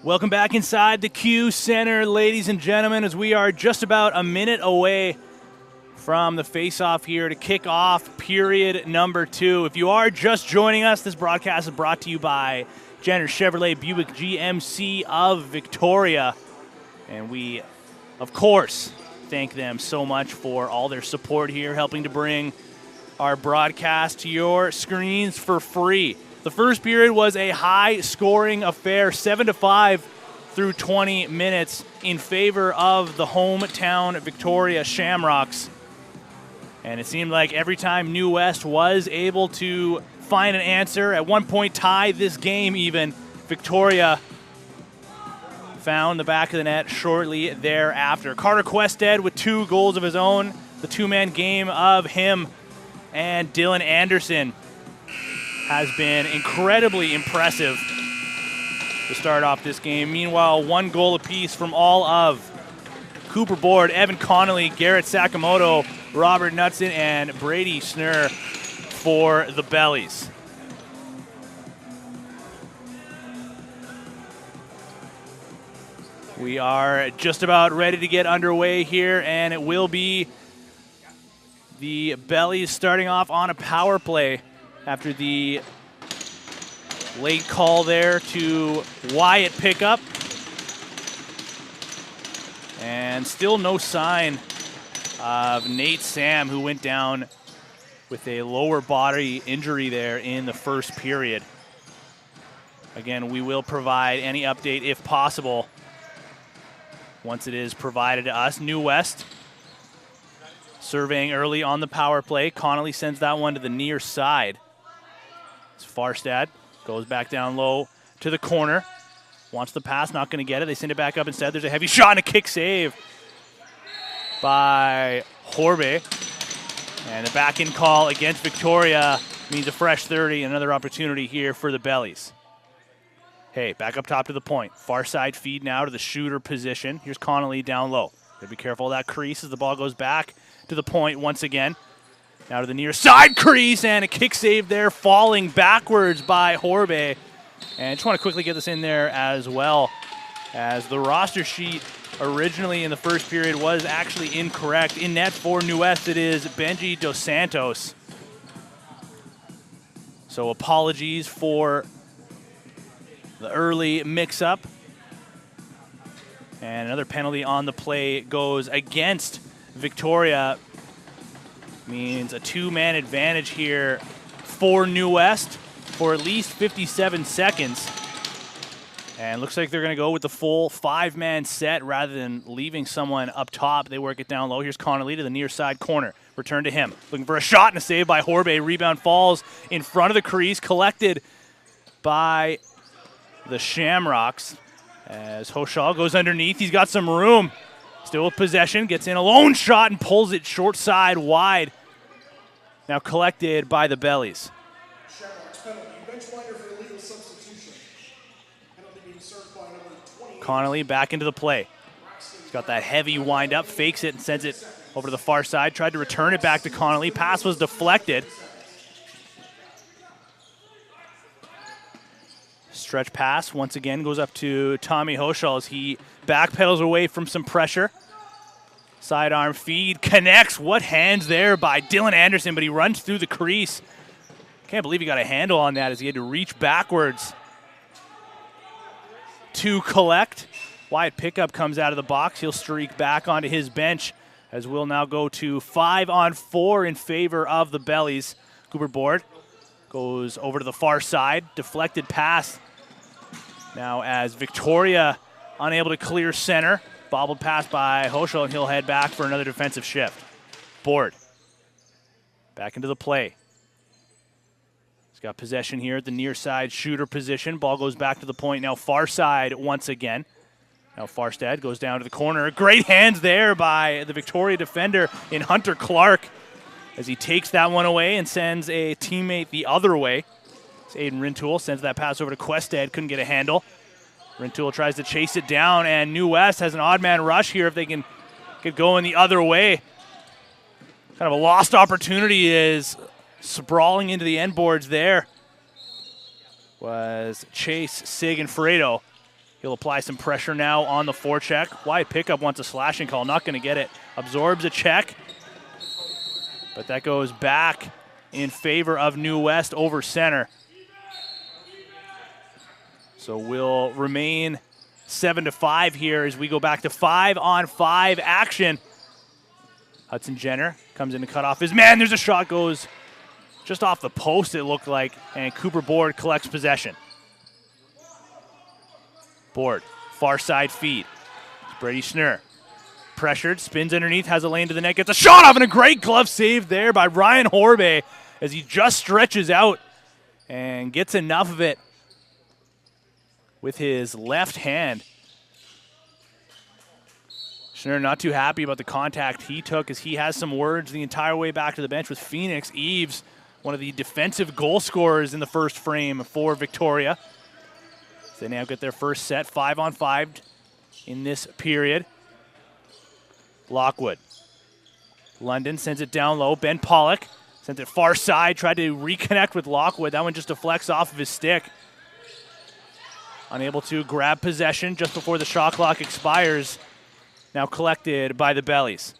Welcome back inside the Q Center, ladies and gentlemen, as we are just about a minute away from the face-off here to kick off period number 2. If you are just joining us, this broadcast is brought to you by Jenner Chevrolet Buick GMC of Victoria. And we, of course, thank them so much for all their support here, helping to bring our broadcast to your screens for free. The first period was a high-scoring affair, 7-5 through 20 minutes in favor of the hometown Victoria Shamrocks. And it seemed like every time New West was able to find an answer, at one point tie this game even, Victoria found the back of the net shortly thereafter. Carter Quested with 2 goals of his own, the two-man game of him and Dylan Anderson has been incredibly impressive to start off this game. Meanwhile, 1 goal apiece from all of Cooper Board, Evan Connolly, Garrett Sakamoto, Robert Knudsen, and Brady Snur for the Bellies. We are just about ready to get underway here, and it will be the Bellies starting off on a power play after the late call there to Wyatt pickup. And still no sign of Nate Sam, who went down with a lower body injury there in the first period. Again, we will provide any update if possible once it is provided to us. New West surveying early on the power play. Connolly sends that one to the near side. It's Farstad, goes back down low to the corner. Wants the pass, not going to get it. They send it back up instead. There's a heavy shot and a kick save by Horbe. And the back-in call against Victoria means a fresh 30, another opportunity here for the Bellies. Hey, back up top to the point. Far side feed now to the shooter position. Here's Connolly down low. Gotta be careful of that crease as the ball goes back to the point once again. Now to the near side crease, and a kick save there, falling backwards by Horbe. And I just want to quickly get this in there as well, as the roster sheet originally in the first period was actually incorrect. In net for New West, it is Benji Dos Santos. So apologies for the early mix-up. And another penalty on the play goes against Victoria. Means a 2-man advantage here for New West for at least 57 seconds. And looks like they're going to go with the full 5-man set rather than leaving someone up top. They work it down low. Here's Connolly to the near side corner. Return to him. Looking for a shot and a save by Horbe. Rebound falls in front of the crease. Collected by the Shamrocks as Hoshal goes underneath. He's got some room. Still with possession. Gets in a lone shot and pulls it short side wide. Now collected by the Bellies. Shamrocks penalty. Benchwinder for illegal substitution. Penalty being served by number 20. Connolly back into the play. He's got that heavy wind up, fakes it and sends it over to the far side. Tried to return it back to Connolly. Pass was deflected. Stretch pass once again goes up to Tommy Hoshal as he backpedals away from some pressure. Sidearm feed connects. What hands there by Dylan Anderson, but he runs through the crease. Can't believe he got a handle on that as he had to reach backwards to collect. Wyatt pickup comes out of the box. He'll streak back onto his bench as we'll now go to 5-on-4 in favor of the Bellies. Cooper Board goes over to the far side. Deflected pass. Now as Victoria unable to clear center. Bobbled pass by Hoshal, and he'll head back for another defensive shift. Board. Back into the play. He's got possession here at the near side shooter position. Ball goes back to the point. Now far side once again. Now Farstad goes down to the corner. Great hands there by the Victoria defender in Hunter Clark as he takes that one away and sends a teammate the other way. It's Aiden Rintoul sends that pass over to Quested. Couldn't get a handle. Rintoul tries to chase it down, and New West has an odd man rush here if they can get going the other way. Kind of a lost opportunity is sprawling into the end boards there was Chase, Sig, and Fredo. He'll apply some pressure now on the forecheck. Wyatt Pickup wants a slashing call, not going to get it. Absorbs a check, but that goes back in favor of New West over center. So we'll remain 7-5 here as we go back to 5-on-5 action. Hudson Jenner comes in to cut off his man. There's a shot, goes just off the post, it looked like, and Cooper Board collects possession. Board, far side feed. It's Brady Schnurr. Pressured, spins underneath, has a lane to the net, gets a shot off, and a great glove save there by Ryan Horbe as he just stretches out and gets enough of it with his left hand. Schnurr not too happy about the contact he took as he has some words the entire way back to the bench with Phoenix. Eves, one of the defensive goal scorers in the first frame for Victoria. They now get their first set, 5-on-5 in this period. Lockwood. London sends it down low. Ben Pollock sent it far side, tried to reconnect with Lockwood. That one just deflects off of his stick. Unable to grab possession just before the shot clock expires. Now collected by the Bellies.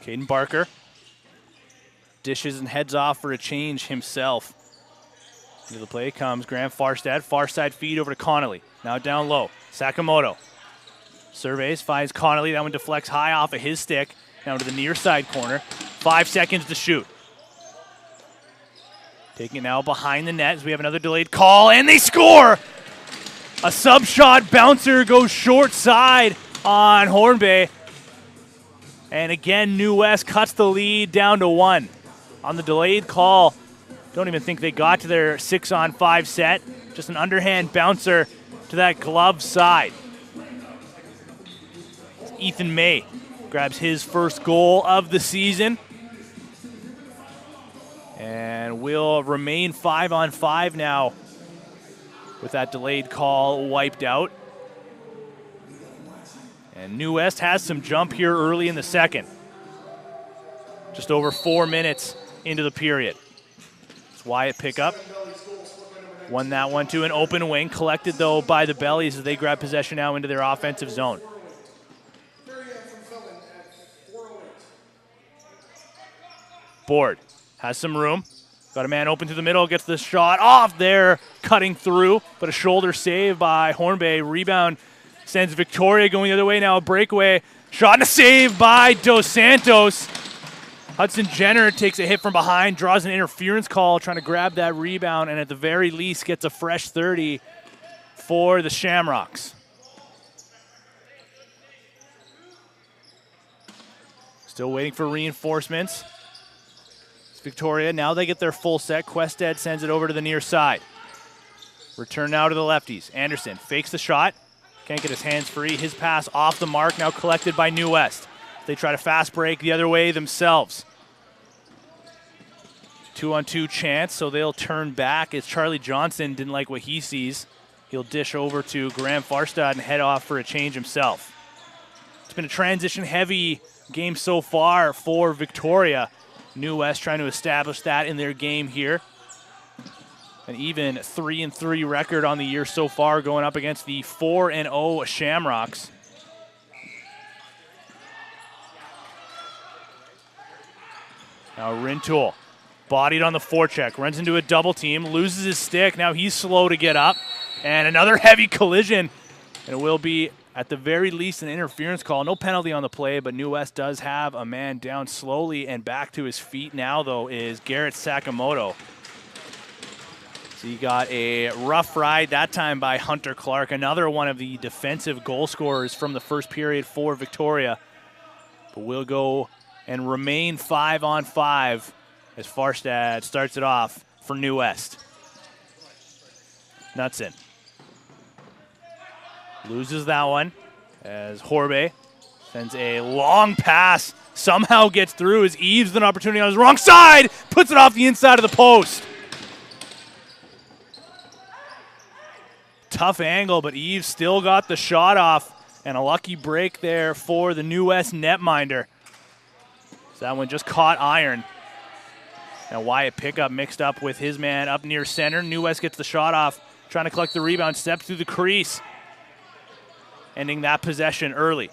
Caden Barker dishes and heads off for a change himself. Into the play comes Graham Farstad. Far side feed over to Connolly. Now down low. Sakamoto surveys, finds Connolly. That one deflects high off of his stick. Down to the near side corner. 5 seconds to shoot. Taking it now behind the net as we have another delayed call, and they score! A sub shot bouncer goes short side on Hornby. And again, New West cuts the lead down to 1. On the delayed call, don't even think they got to their 6-on-5 set. Just an underhand bouncer to that glove side. Ethan May grabs his first goal of the season. And we'll remain 5-on-5 now with that delayed call wiped out. And New West has some jump here early in the second. Just over 4 minutes into the period. It's Wyatt Pickup. Won that one to an open wing. Collected, though, by the Bellies as they grab possession now into their offensive zone. Board has some room. Got a man open through the middle, gets the shot off there, cutting through, but a shoulder save by Hornby. Rebound sends Victoria going the other way now, a breakaway. Shot and a save by Dos Santos. Hudson Jenner takes a hit from behind, draws an interference call, trying to grab that rebound, and at the very least gets a fresh 30 for the Shamrocks. Still waiting for reinforcements. Victoria, now they get their full set. Quested sends it over to the near side. Return now to the lefties. Anderson fakes the shot. Can't get his hands free. His pass off the mark, now collected by New West. They try to fast break the other way themselves. 2-on-2 chance, so they'll turn back as Charlie Johnson didn't like what he sees. He'll dish over to Graham Farstad and head off for a change himself. It's been a transition-heavy game so far for Victoria. New West trying to establish that in their game here. An even 3-3 record on the year so far, going up against the 4-0 Shamrocks. Now Rintoul, bodied on the forecheck, runs into a double team, loses his stick. Now he's slow to get up. And another heavy collision. And it will be, at the very least, an interference call. No penalty on the play, but New West does have a man down slowly, and back to his feet now, though, is Garrett Sakamoto. So you got a rough ride, that time by Hunter Clark, another one of the defensive goal scorers from the first period for Victoria. But we'll go and remain 5-on-5 as Farstad starts it off for New West. Knutson loses that one as Horbe sends a long pass, somehow gets through as Eves with an opportunity on his wrong side, puts it off the inside of the post. Tough angle, but Eves still got the shot off, and a lucky break there for the New West netminder. So that one just caught iron. Now Wyatt Pickup mixed up with his man up near center. New West gets the shot off trying to collect the rebound, steps through the crease, ending that possession early.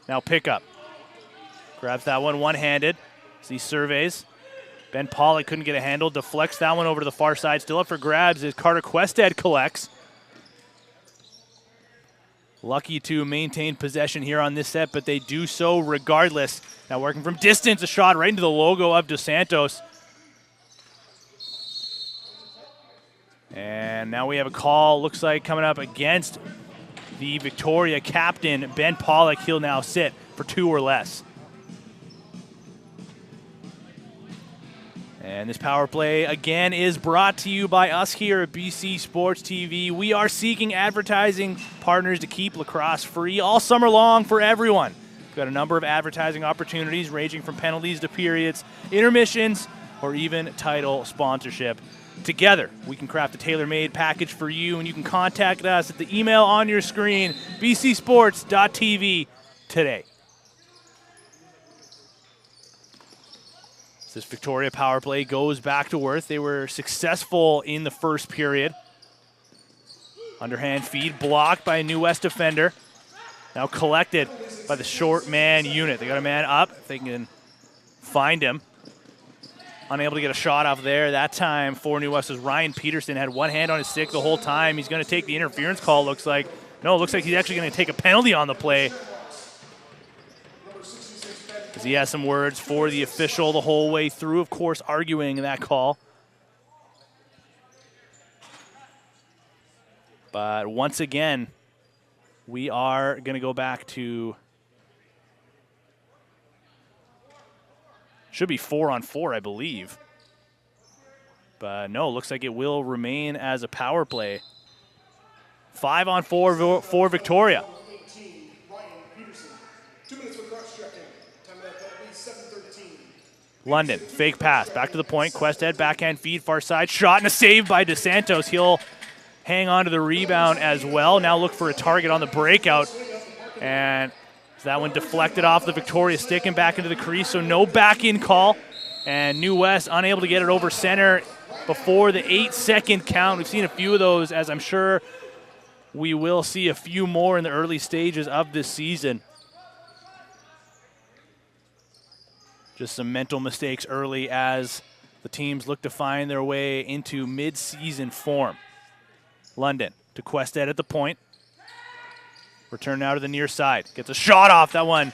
Now pickup. Grabs that one one-handed as he surveys. Ben Pollock couldn't get a handle, deflects that one over to the far side. Still up for grabs as Carter Quested collects. Lucky to maintain possession here on this set, but they do so regardless. Now working from distance, a shot right into the logo of Dos Santos. And now we have a call, looks like coming up against the Victoria captain, Ben Pollock. He'll now sit for 2 or less. And this power play, again, is brought to you by us here at BC Sports TV. We are seeking advertising partners to keep lacrosse free all summer long for everyone. We've got a number of advertising opportunities ranging from penalties to periods, intermissions, or even title sponsorship. Together, we can craft a tailor-made package for you, and you can contact us at the email on your screen, bcsports.tv, today. This Victoria power play goes back to Worth. They were successful in the first period. Underhand feed blocked by a New West defender. Now collected by the short man unit. They got a man up if they can find him. Unable to get a shot off there. That time for New West was Ryan Peterson. Had one hand on his stick the whole time. He's going to take the interference call, looks like. No, it looks like he's actually going to take a penalty on the play. As he has some words for the official the whole way through, of course, arguing that call. But once again, we are going to go back to, should be 4-on-4, I believe. But no, looks like it will remain as a power play. 5-on-4 for Victoria. London, fake pass, back to the point. Questhead, backhand feed, far side. Shot and a save by Dos Santos. He'll hang on to the rebound as well. Now look for a target on the breakout. And that one deflected off the Victoria stick and back into the crease, so no back-in call. And New West unable to get it over center before the 8-second count. We've seen a few of those, as I'm sure we will see a few more in the early stages of this season. Just some mental mistakes early as the teams look to find their way into mid-season form. London to Quested at the point. Return now to the near side. Gets a shot off. That one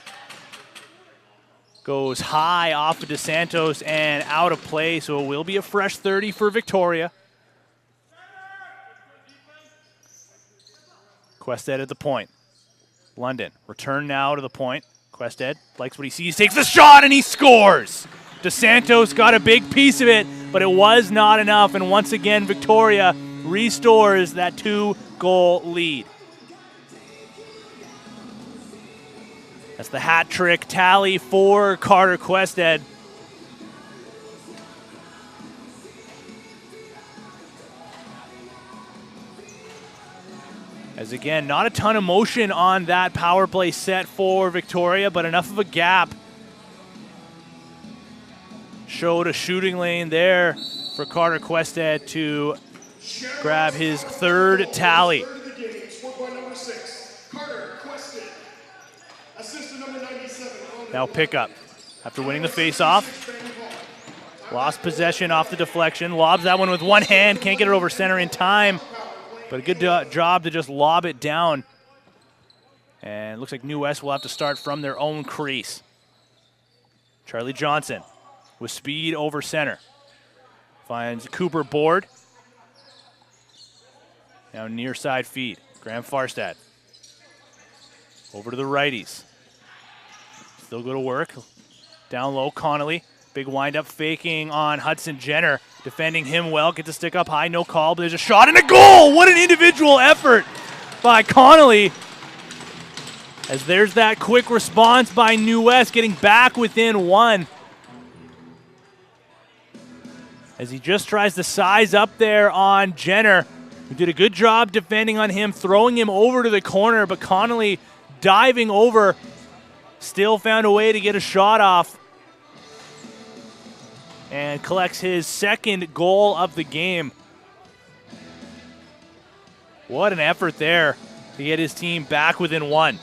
goes high off of Dos Santos and out of play, so it will be a fresh 30 for Victoria. Quested at the point. London, return now to the point. Quested likes what he sees, takes the shot, and he scores! Dos Santos got a big piece of it, but it was not enough, and once again, Victoria restores that 2-goal lead. That's the hat trick tally for Carter Quested. As again, not a ton of motion on that power play set for Victoria, but enough of a gap. Showed a shooting lane there for Carter Quested to grab his 3rd tally. Now pick up. After winning the face-off, lost possession off the deflection, lobs that one with one hand, can't get it over center in time. But a good job to just lob it down. And it looks like New West will have to start from their own crease. Charlie Johnson with speed over center. Finds Cooper Board. Now near side feed. Graham Farstad. Over to the righties. Still go to work. Down low, Connolly. Big wind-up faking on Hudson Jenner. Defending him well, gets a stick up high, no call, but there's a shot and a goal! What an individual effort by Connolly. As there's that quick response by New West, getting back within 1. As he just tries to size up there on Jenner, who did a good job defending on him, throwing him over to the corner, but Connolly diving over, still found a way to get a shot off. And collects his 2nd goal of the game. What an effort there to get his team back within one.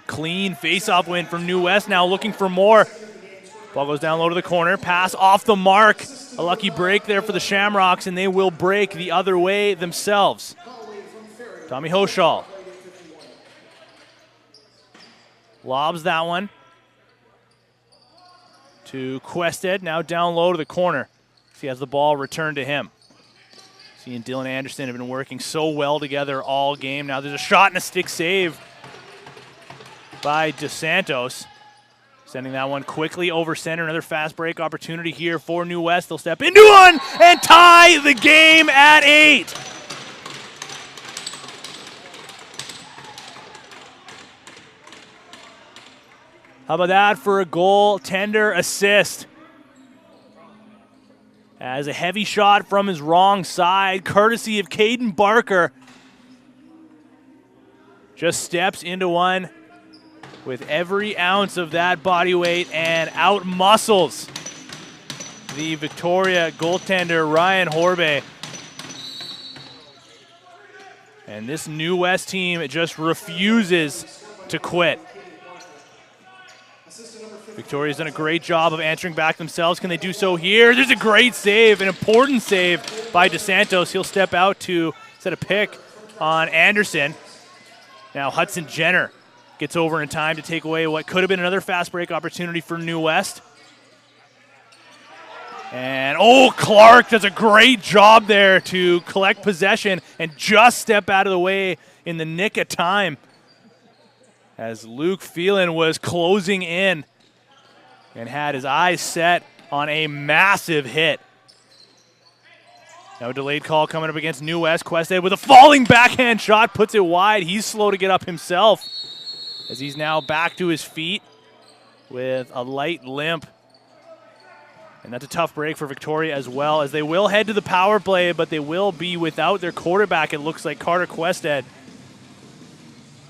Clean face-off win from New West, now looking for more. Ball goes down low to the corner, pass off the mark. A lucky break there for the Shamrocks, and they will break the other way themselves. Tommy Hoschall lobs that one to Quested, now down low to the corner. He has the ball returned to him. He and Dylan Anderson have been working so well together all game. Now there's a shot and a stick save by DeSantos. Sending that one quickly over center. Another fast break opportunity here for New West. They'll step into one and tie the game at 8. How about that for a goaltender assist? As a heavy shot from his wrong side, courtesy of Caden Barker. Just steps into one with every ounce of that body weight and out-muscles the Victoria goaltender, Ryan Horbe. And this New West team just refuses to quit. Victoria's done a great job of answering back themselves. Can they do so here? There's a great save, an important save by DeSantos. He'll step out to set a pick on Anderson. Now Hudson Jenner gets over in time to take away what could have been another fast break opportunity for New West. And, Clark does a great job there to collect possession and just step out of the way in the nick of time as Luke Phelan was closing in and had his eyes set on a massive hit. Now a delayed call coming up against New West. Quested with a falling backhand shot, puts it wide. He's slow to get up himself as he's now back to his feet with a light limp. And that's a tough break for Victoria as well, as they will head to the power play, but they will be without their quarterback. It looks like Carter Quested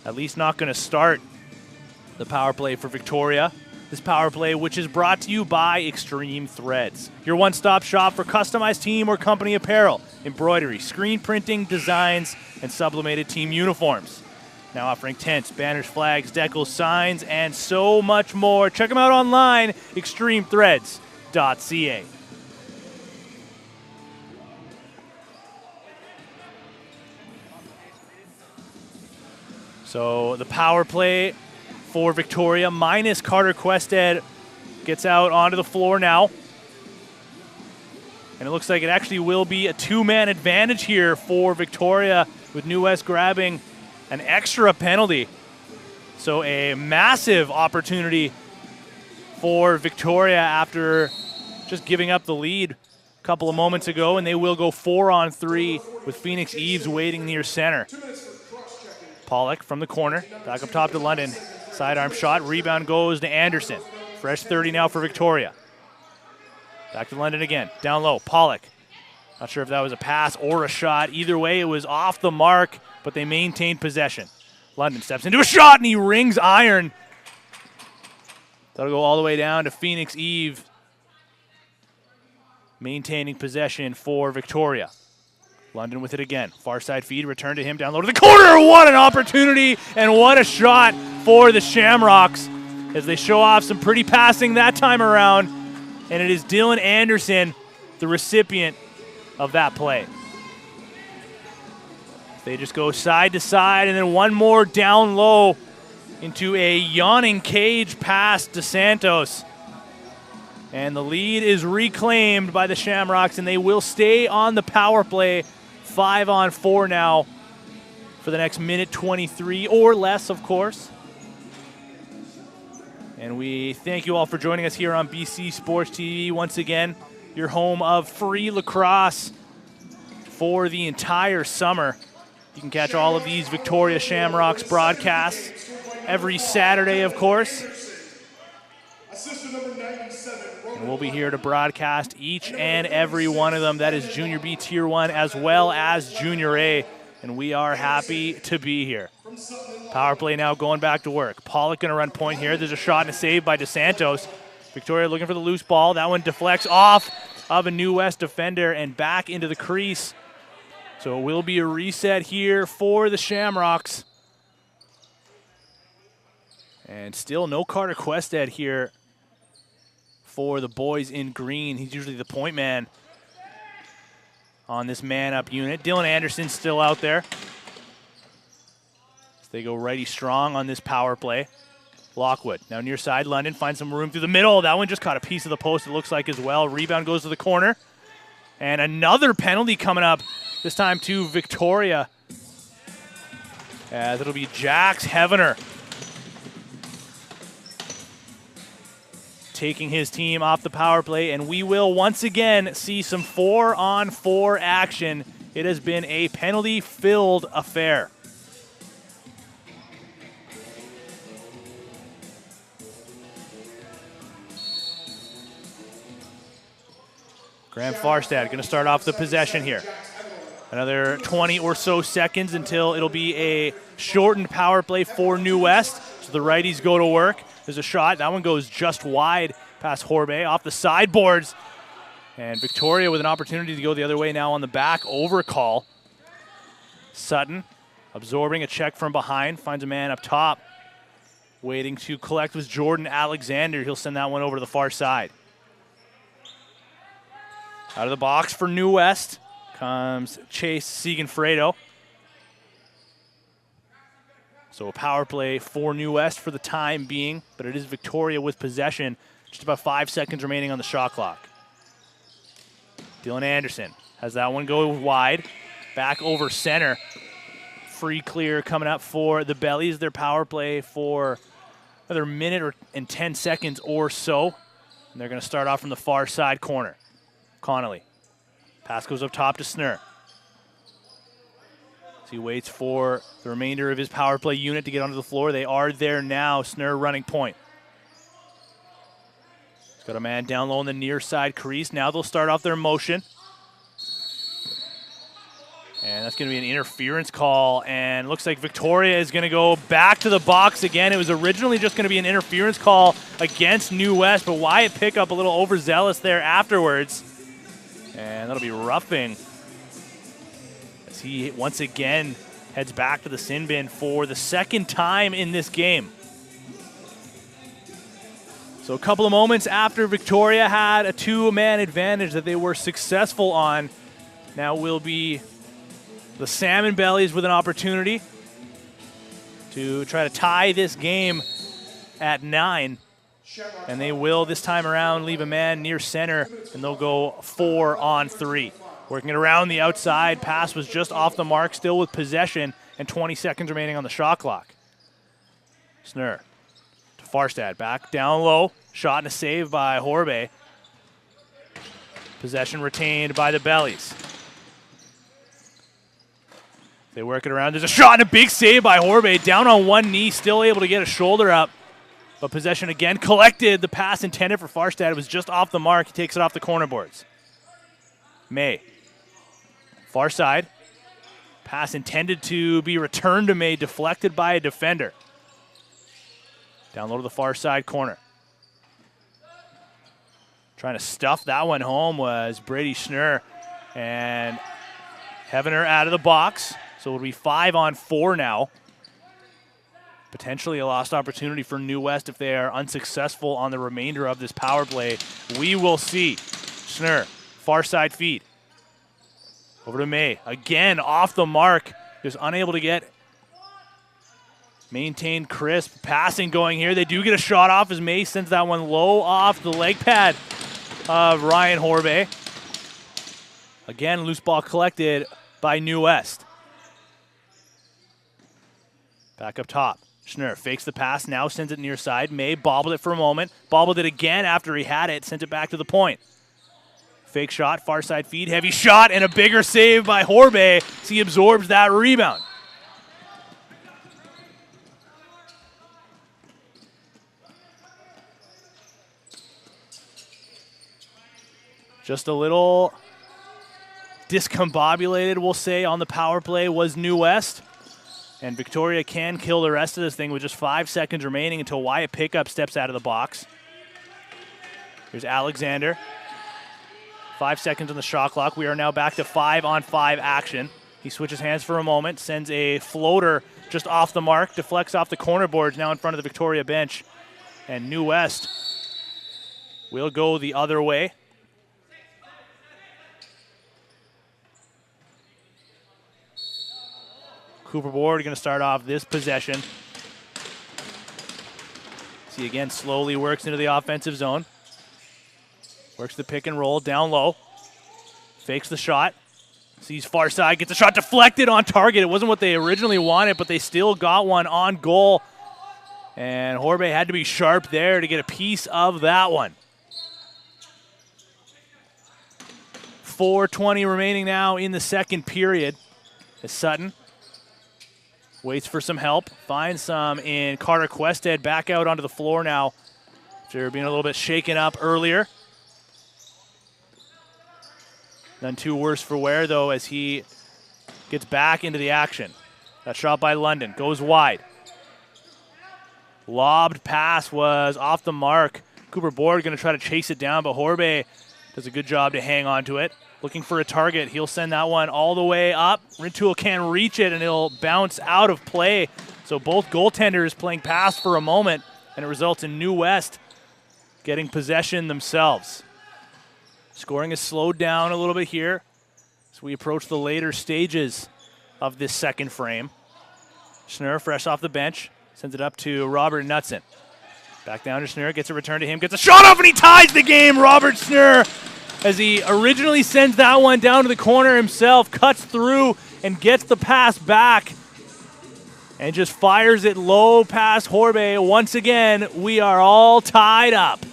at least not going to start the power play for Victoria. This power play, which is brought to you by Extreme Threads, your one-stop shop for customized team or company apparel, embroidery, screen printing, designs, and sublimated team uniforms. Now offering tents, banners, flags, decals, signs, and so much more. Check them out online, extremethreads.ca. So the power play for Victoria, minus Carter Quested, gets out onto the floor now. And it looks like it actually will be a two-man advantage here for Victoria, with New West grabbing an extra penalty. So a massive opportunity for Victoria after just giving up the lead a couple of moments ago, and they will go 4-on-3 with Phoenix Eves waiting near center. Pollock from the corner, back up top to London. Sidearm shot, rebound goes to Anderson. Fresh 30 now for Victoria. Back to London again, down low, Pollock. Not sure if that was a pass or a shot. Either way, it was off the mark, but they maintained possession. London steps into a shot, and he rings iron. That'll go all the way down to Phoenix Eve, maintaining possession for Victoria. London with it again. Far side feed, return to him down low to the corner. What an opportunity and what a shot for the Shamrocks as they show off some pretty passing that time around. And it is Dylan Anderson, the recipient of that play. They just go side to side, and then one more down low into a yawning cage past DeSantos. And the lead is reclaimed by the Shamrocks, and they will stay on the power play 5-on-4 now for the next minute 23 or less, of course. And we thank you all for joining us here on BC Sports TV. Once again, your home of free lacrosse for the entire summer. You can catch all of these Victoria Shamrocks broadcasts every Saturday, of course. And we'll be here to broadcast each and every one of them. That is Junior B Tier 1 as well as Junior A. And we are happy to be here. Power play now going back to work. Pollock going to run point here. There's a shot and a save by DeSantos. Victoria looking for the loose ball. That one deflects off of a New West defender and back into the crease So it will be a reset here for the Shamrocks. And still no Carter Quested here for the boys in green. He's usually the point man on this man-up unit. Dylan Anderson's still out there. So they go righty strong on this power play. Lockwood now near side. London finds some room through the middle. That one just caught a piece of the post, it looks like, as well. Rebound goes to the corner. And another penalty coming up, this time to Victoria. As it'll be Jax Heavener taking his team off the power play. And we will once again see some 4-on-4 action. It has been a penalty-filled affair. Graham Farstad going to start off the possession here. Another 20 or so seconds until it'll be a shortened power play for New West. So the righties go to work. There's a shot. That one goes just wide past Horbe off the sideboards. And Victoria with an opportunity to go the other way now on the back overcall. Sutton absorbing a check from behind. Finds a man up top. Waiting to collect with Jordan Alexander. He'll send that one over to the far side. Out of the box for New West comes Chase Segan-Fredo. So a power play for New West for the time being, but it is Victoria with possession. Just about 5 seconds remaining on the shot clock. Dylan Anderson has that one go wide. Back over center. Free clear coming up for the Bellies. Their power play for another minute and 10 seconds or so. And they're going to start off from the far side corner. Connolly. Pass goes up top to Snur. As he waits for the remainder of his power play unit to get onto the floor. They are there now. Snur running point. He's got a man down low in the near side crease. Now they'll start off their motion. And that's going to be an interference call. And looks like Victoria is going to go back to the box again. It was originally just going to be an interference call against New West, but Wyatt Pickup a little overzealous there afterwards. And that'll be roughing as he once again heads back to the sin bin for the second time in this game. So a couple of moments after Victoria had a two-man advantage that they were successful on, now will be the Salmonbellies with an opportunity to try to tie this game at 9. And they will, this time around, leave a man near center, and they'll go 4-on-3. Working it around the outside. Pass was just off the mark, still with possession, and 20 seconds remaining on the shot clock. Snur to Farstad, back down low. Shot and a save by Horbe. Possession retained by the Bellies. They work it around. There's a shot and a big save by Horbe. Down on one knee, still able to get a shoulder up. But possession again collected. The pass intended for Farstad was just off the mark. He takes it off the corner boards. May. Far side. Pass intended to be returned to May, deflected by a defender. Down low to the far side corner. Trying to stuff that one home was Brady Schnurr. And Heavener out of the box. So it'll be 5-on-4 now. Potentially a lost opportunity for New West if they are unsuccessful on the remainder of this power play. We will see. Schnurr, far side feed. Over to May. Again, off the mark. Just unable to get maintained crisp. Passing going here. They do get a shot off as May sends that one low off the leg pad of Ryan Horbe. Again, loose ball collected by New West. Back up top. Schnurr fakes the pass, now sends it near side. May bobbled it for a moment. Bobbled it again after he had it, sent it back to the point. Fake shot, far side feed, heavy shot, and a bigger save by Horbe as he absorbs that rebound. Just a little discombobulated, we'll say, on the power play was New West. And Victoria can kill the rest of this thing with just 5 seconds remaining until Wyatt Pickup steps out of the box. Here's Alexander. 5 seconds on the shot clock. We are now back to 5-on-5 action. He switches hands for a moment, sends a floater just off the mark, deflects off the corner boards, now in front of the Victoria bench. And New West will go the other way. Cooper Board going to start off this possession. See, again, slowly works into the offensive zone. Works the pick and roll down low. Fakes the shot. Sees far side, gets a shot deflected on target. It wasn't what they originally wanted, but they still got one on goal. And Horbe had to be sharp there to get a piece of that one. 4:20 remaining now in the second period. As Sutton waits for some help, finds some in Carter Quested, back out onto the floor now after being a little bit shaken up earlier. None too worse for wear, though, as he gets back into the action. That shot by London goes wide. Lobbed pass was off the mark. Cooper Board going to try to chase it down, but Horbe does a good job to hang on to it. Looking for a target. He'll send that one all the way up. Rintoul can't reach it, and it'll bounce out of play. So both goaltenders playing pass for a moment, and it results in New West getting possession themselves. Scoring is slowed down a little bit here as we approach the later stages of this second frame. Schnurr, fresh off the bench, sends it up to Robert Knutson. Back down to Schnurr, gets a return to him, gets a shot off, and he ties the game. Robert Schnurr, as he originally sends that one down to the corner himself, cuts through and gets the pass back and just fires it low past Horbe. Once again, we are all tied up.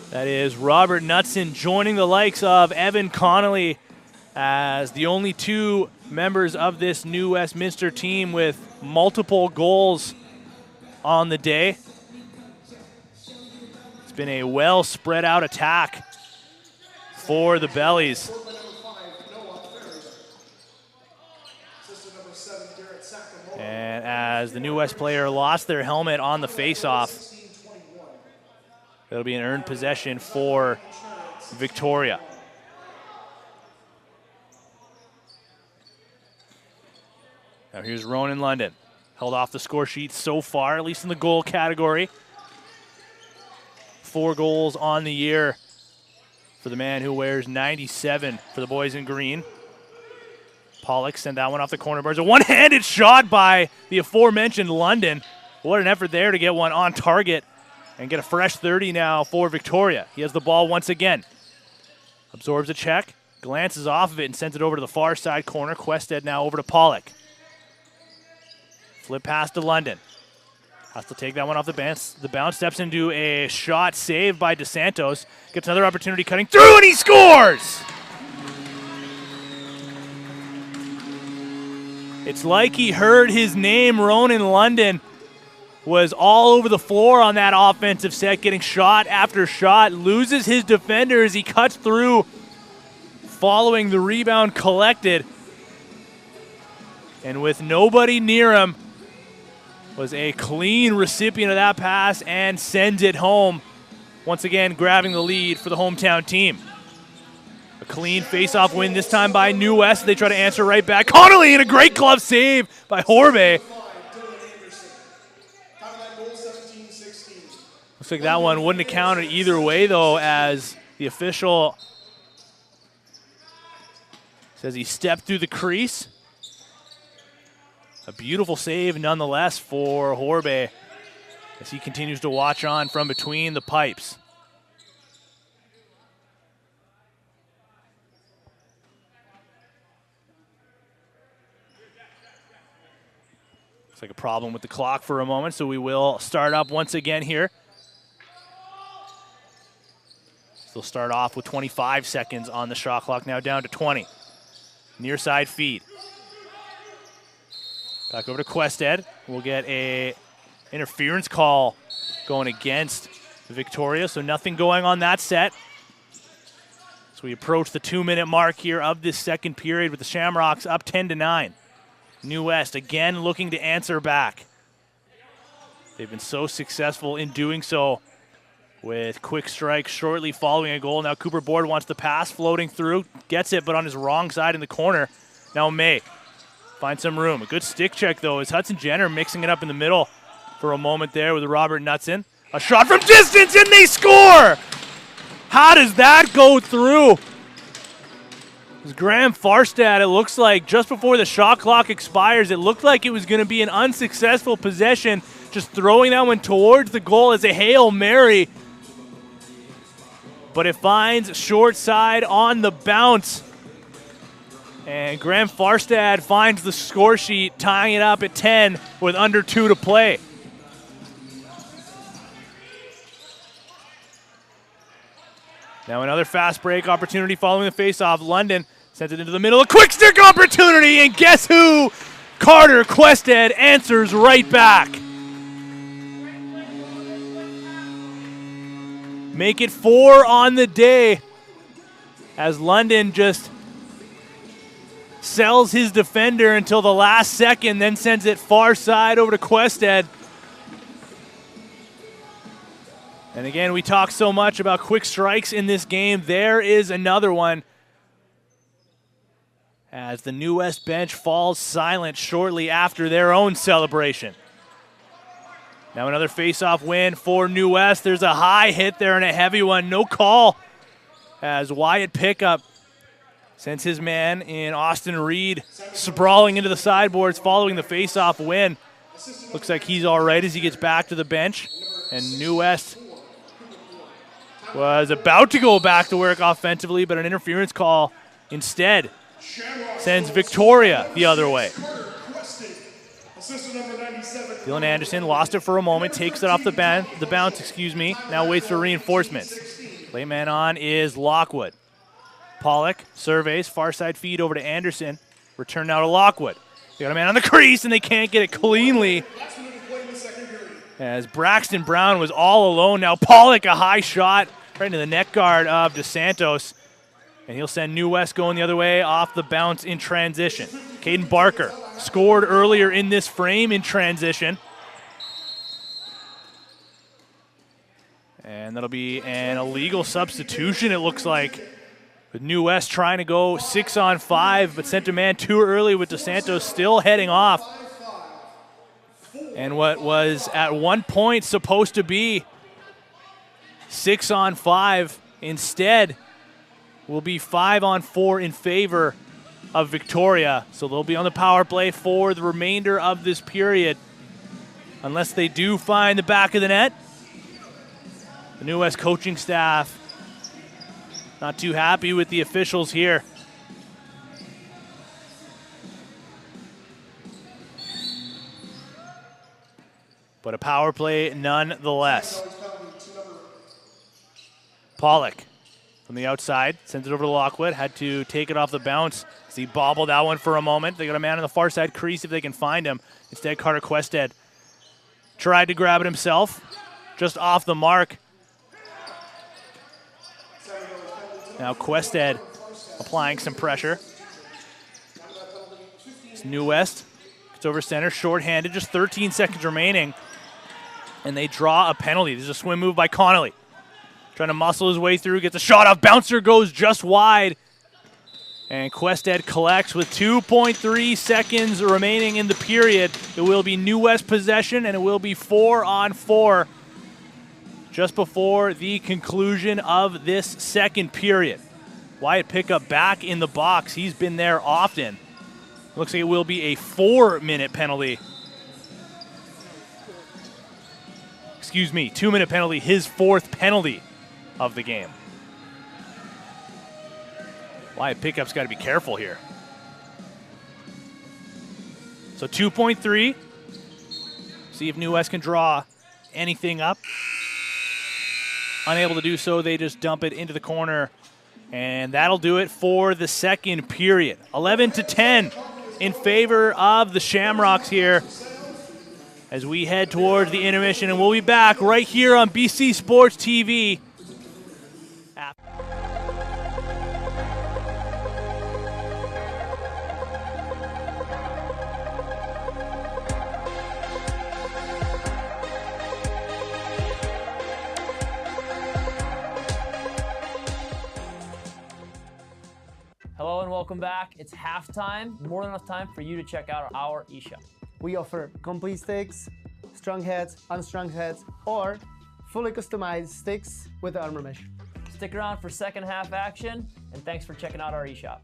That is Robert Knutson joining the likes of Evan Connolly as the only two members of this new Westminster team with multiple goals on the day. It's been a well spread out attack for the Bellies. And as the New West player lost their helmet on the face-off, it'll be an earned possession for Victoria. Now here's Ronan London. Held off the score sheet so far, at least in the goal category. 4 goals on the year for the man who wears 97 for the boys in green. Pollock sent that one off the corner bars. A one-handed shot by the aforementioned London. What an effort there to get one on target and get a fresh 30 now for Victoria. He has the ball once again. Absorbs a check, glances off of it, and sends it over to the far side corner. Quested now over to Pollock. Flip pass to London. Has to take that one off the bounce. The bounce steps into a shot saved by DeSantos. Gets another opportunity cutting through, and he scores! It's like he heard his name. Ronan London was all over the floor on that offensive set, getting shot after shot, loses his defender as he cuts through, following the rebound collected. And with nobody near him, was a clean recipient of that pass and sends it home. Once again, grabbing the lead for the hometown team. A clean face-off win, this time by New West. They try to answer right back. Connolly, and a great glove save by Horbe. Looks like that one wouldn't have counted either way, though, as the official says he stepped through the crease. A beautiful save nonetheless for Horbe as he continues to watch on from between the pipes. Looks like a problem with the clock for a moment, so we will start up once again here. Still start off with 25 seconds on the shot clock, now down to 20. Near side feed. Back over to Quested. We'll get a interference call going against Victoria, so nothing going on that set. So we approach the 2-minute mark here of this second period with the Shamrocks up 10-9. New West again looking to answer back. They've been so successful in doing so with quick strike shortly following a goal. Now Cooper Board wants the pass, floating through, gets it, but on his wrong side in the corner. Now May finds some room. A good stick check, though, is Hudson Jenner mixing it up in the middle for a moment there with Robert Knutson. A shot from distance, and they score! How does that go through? It was Graham Farstad, it looks like, just before the shot clock expires. It looked like it was going to be an unsuccessful possession, just throwing that one towards the goal as a Hail Mary. But it finds short side on the bounce. And Graham Farstad finds the score sheet, tying it up at 10 with under 2 to play. Now another fast break opportunity following the faceoff. London sends it into the middle. A quick stick opportunity, and guess who? Carter Questhead answers right back. Make it 4 on the day as London just sells his defender until the last second, then sends it far side over to Questhead. And again, we talk so much about quick strikes in this game. There is another one as the New West bench falls silent shortly after their own celebration. Now another face-off win for New West. There's a high hit there and a heavy one. No call as Wyatt Pickup sends his man in Austin Reed sprawling into the sideboards following the face-off win. Looks like he's all right as he gets back to the bench. And New West was about to go back to work offensively, but an interference call instead sends Victoria the other way. Dylan Anderson lost it for a moment, takes it off the bounce, now waits for reinforcements. Late man on is Lockwood. Pollock surveys, far side feed over to Anderson. Return now to Lockwood. They got a man on the crease, and they can't get it cleanly as Braxton Brown was all alone. Now Pollock, a high shot right into the net guard of DeSantos, and he'll send New West going the other way off the bounce in transition. Caden Barker scored earlier in this frame in transition. And that'll be an illegal substitution, it looks like, with New West trying to go 6-on-5, but sent a man too early with DeSantos still heading off. And what was at one point supposed to be 6-on-5 instead will be 5-on-4 in favor of Victoria. So they'll be on the power play for the remainder of this period unless they do find the back of the net. The New West coaching staff not too happy with the officials here. But a power play nonetheless. Pollock from the outside sends it over to Lockwood. Had to take it off the bounce as he bobbled that one for a moment. They got a man on the far side crease if they can find him. Instead, Carter Questhead tried to grab it himself, just off the mark. Now Questhead applying some pressure. It's New West. It's over center, shorthanded, just 13 seconds remaining. And they draw a penalty. There's a swim move by Connolly. Trying to muscle his way through, gets a shot off. Bouncer goes just wide. And Questhead collects with 2.3 seconds remaining in the period. It will be New West possession, and it will be 4-on-4 just before the conclusion of this second period. Wyatt Pickup back in the box. He's been there often. Looks like it will be a 4-minute penalty. 2-minute penalty, his fourth penalty of the game. Wyatt Pickup's got to be careful here. So 2.3. See if New West can draw anything up. Unable to do so, they just dump it into the corner. And that'll do it for the second period. 11-10 in favor of the Shamrocks here as we head towards the intermission. And we'll be back right here on BC Sports TV. Hello and welcome back. It's halftime. More than enough time for you to check out our eShop. We offer complete sticks, strung heads, unstrung heads, or fully customized sticks with the armor mesh. Stick around for second half action, and thanks for checking out our eShop.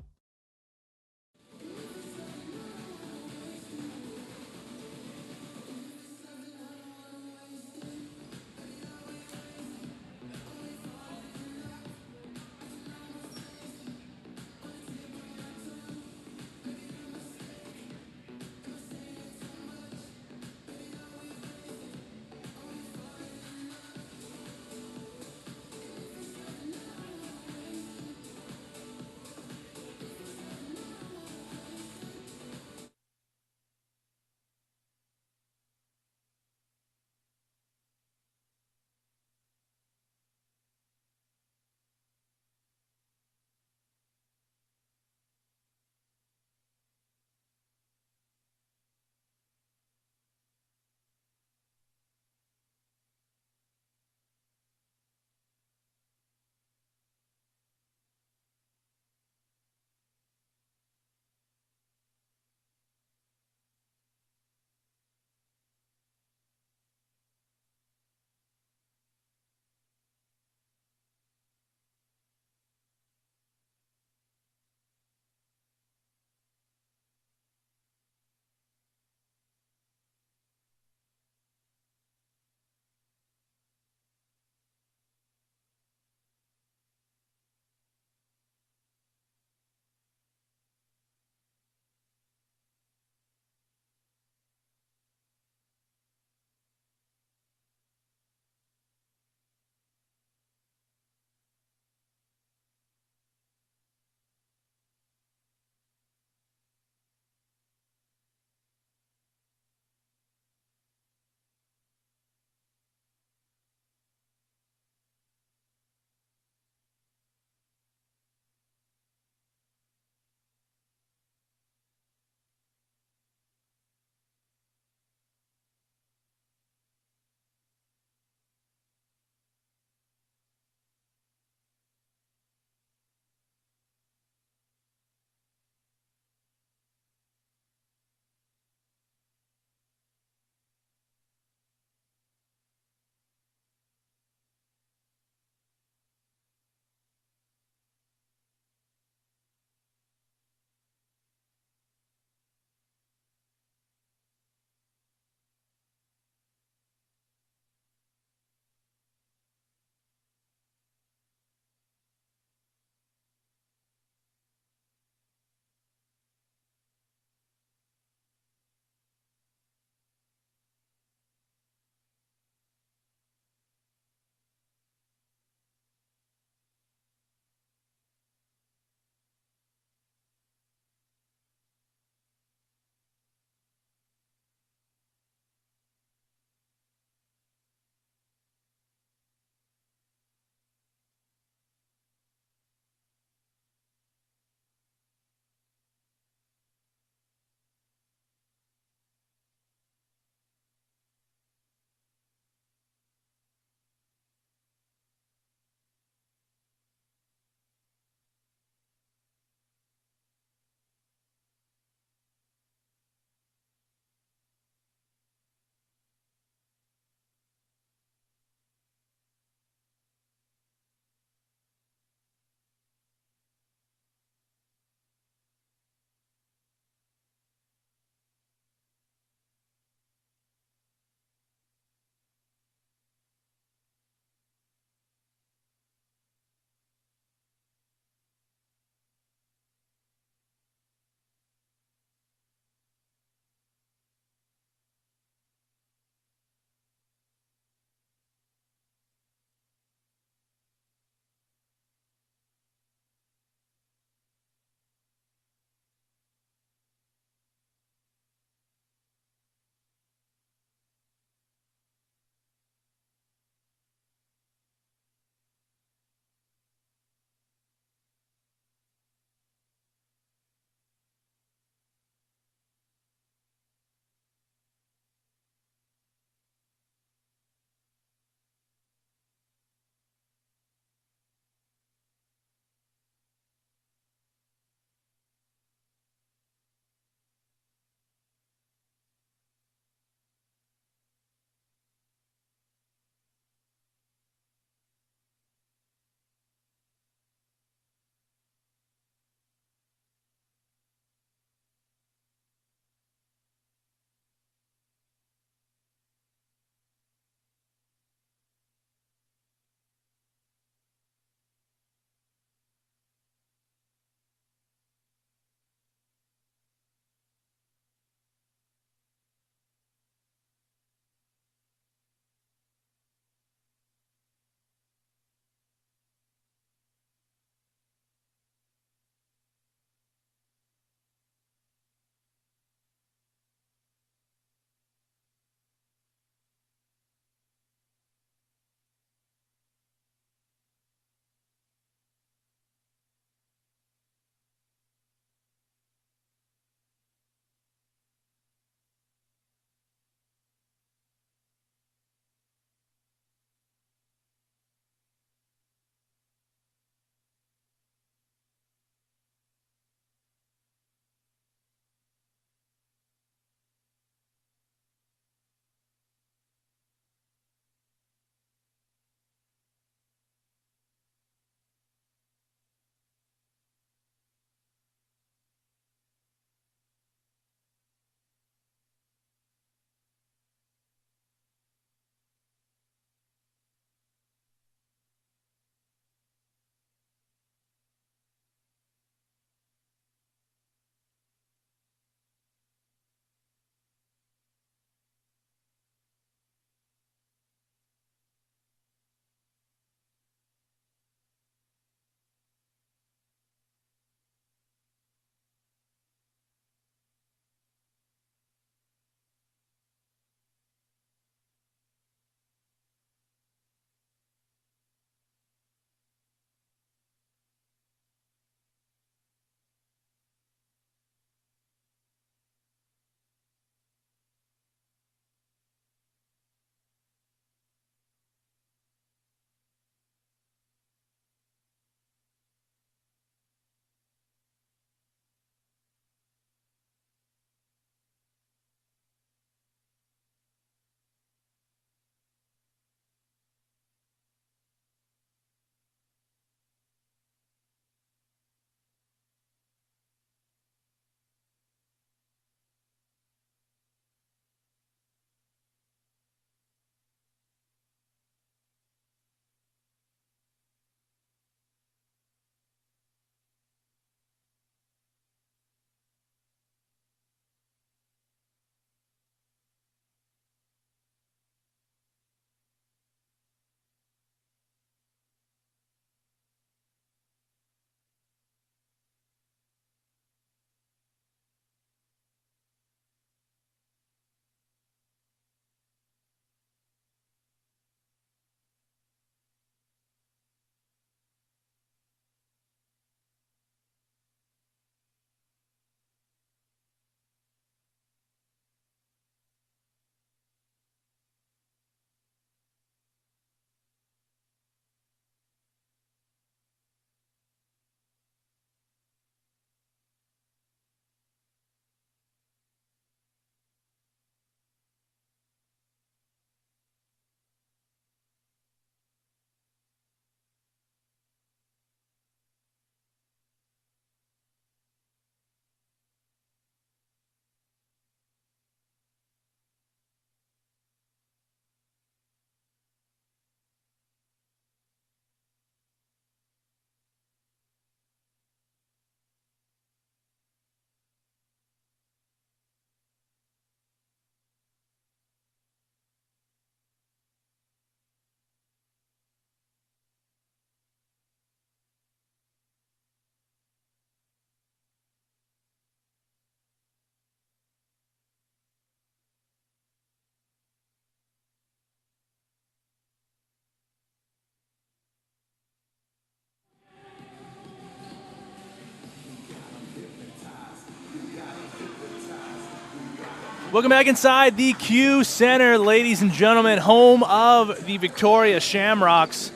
Welcome back inside the Q Center, ladies and gentlemen, home of the Victoria Shamrocks.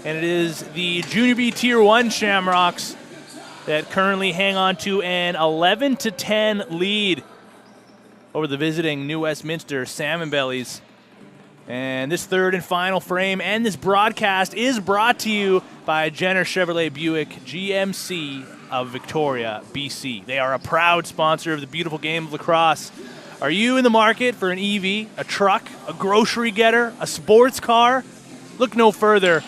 And it is the Junior B Tier 1 Shamrocks that currently hang on to an 11-10 lead over the visiting New Westminster Salmonbellies. And this third and final frame and this broadcast is brought to you by Jenner Chevrolet Buick GMC of Victoria, BC. They are a proud sponsor of the beautiful game of lacrosse. Are you in the market for an EV, a truck, a grocery getter, a sports car? Look no further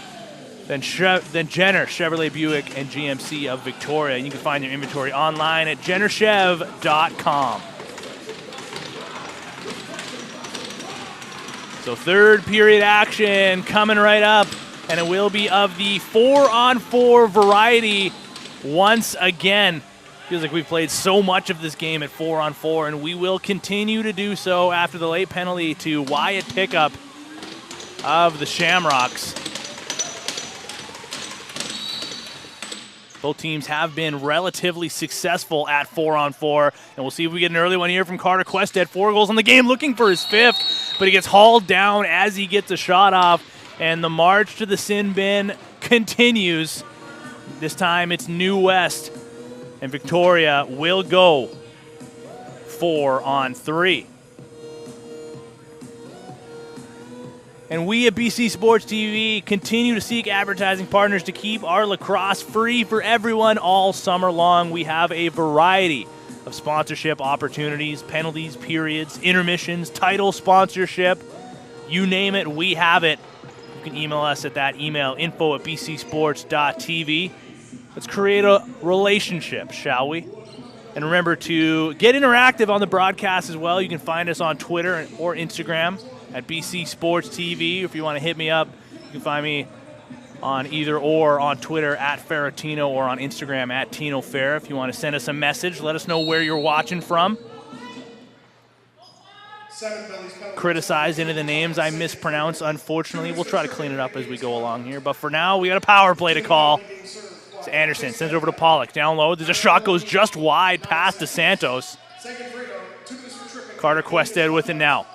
than Jenner Chevrolet Buick and GMC of Victoria. And you can find their inventory online at jennerchev.com. So third period action coming right up, and it will be of the 4-on-4 variety once again. Feels like we've played so much of this game at 4-on-4, and we will continue to do so after the late penalty to Wyatt Pickup of the Shamrocks. Both teams have been relatively successful at 4-on-4, and we'll see if we get an early one here from Carter Quested. 4 goals on the game, looking for his 5th, but he gets hauled down as he gets a shot off, and the march to the sin bin continues. This time it's New West, and Victoria will go 4-on-3. And we at BC Sports TV continue to seek advertising partners to keep our lacrosse free for everyone all summer long. We have a variety of sponsorship opportunities, penalties, periods, intermissions, title sponsorship. You name it, we have it. You can email us at that email, info@bcsports.tv. Let's create a relationship, shall we? And remember to get interactive on the broadcast as well. You can find us on Twitter or Instagram at BC Sports TV. If you want to hit me up, you can find me on either or on Twitter at Ferratino or on Instagram at Tino Fair. If you want to send us a message, let us know where you're watching from. Criticize any of the names I mispronounce, unfortunately. We'll try to clean it up as we go along here. But for now, we got a power play to call. It's Anderson, sends it over to Pollock. Down low, there's a shot, goes just wide past DeSantos. Carter Quested with it now.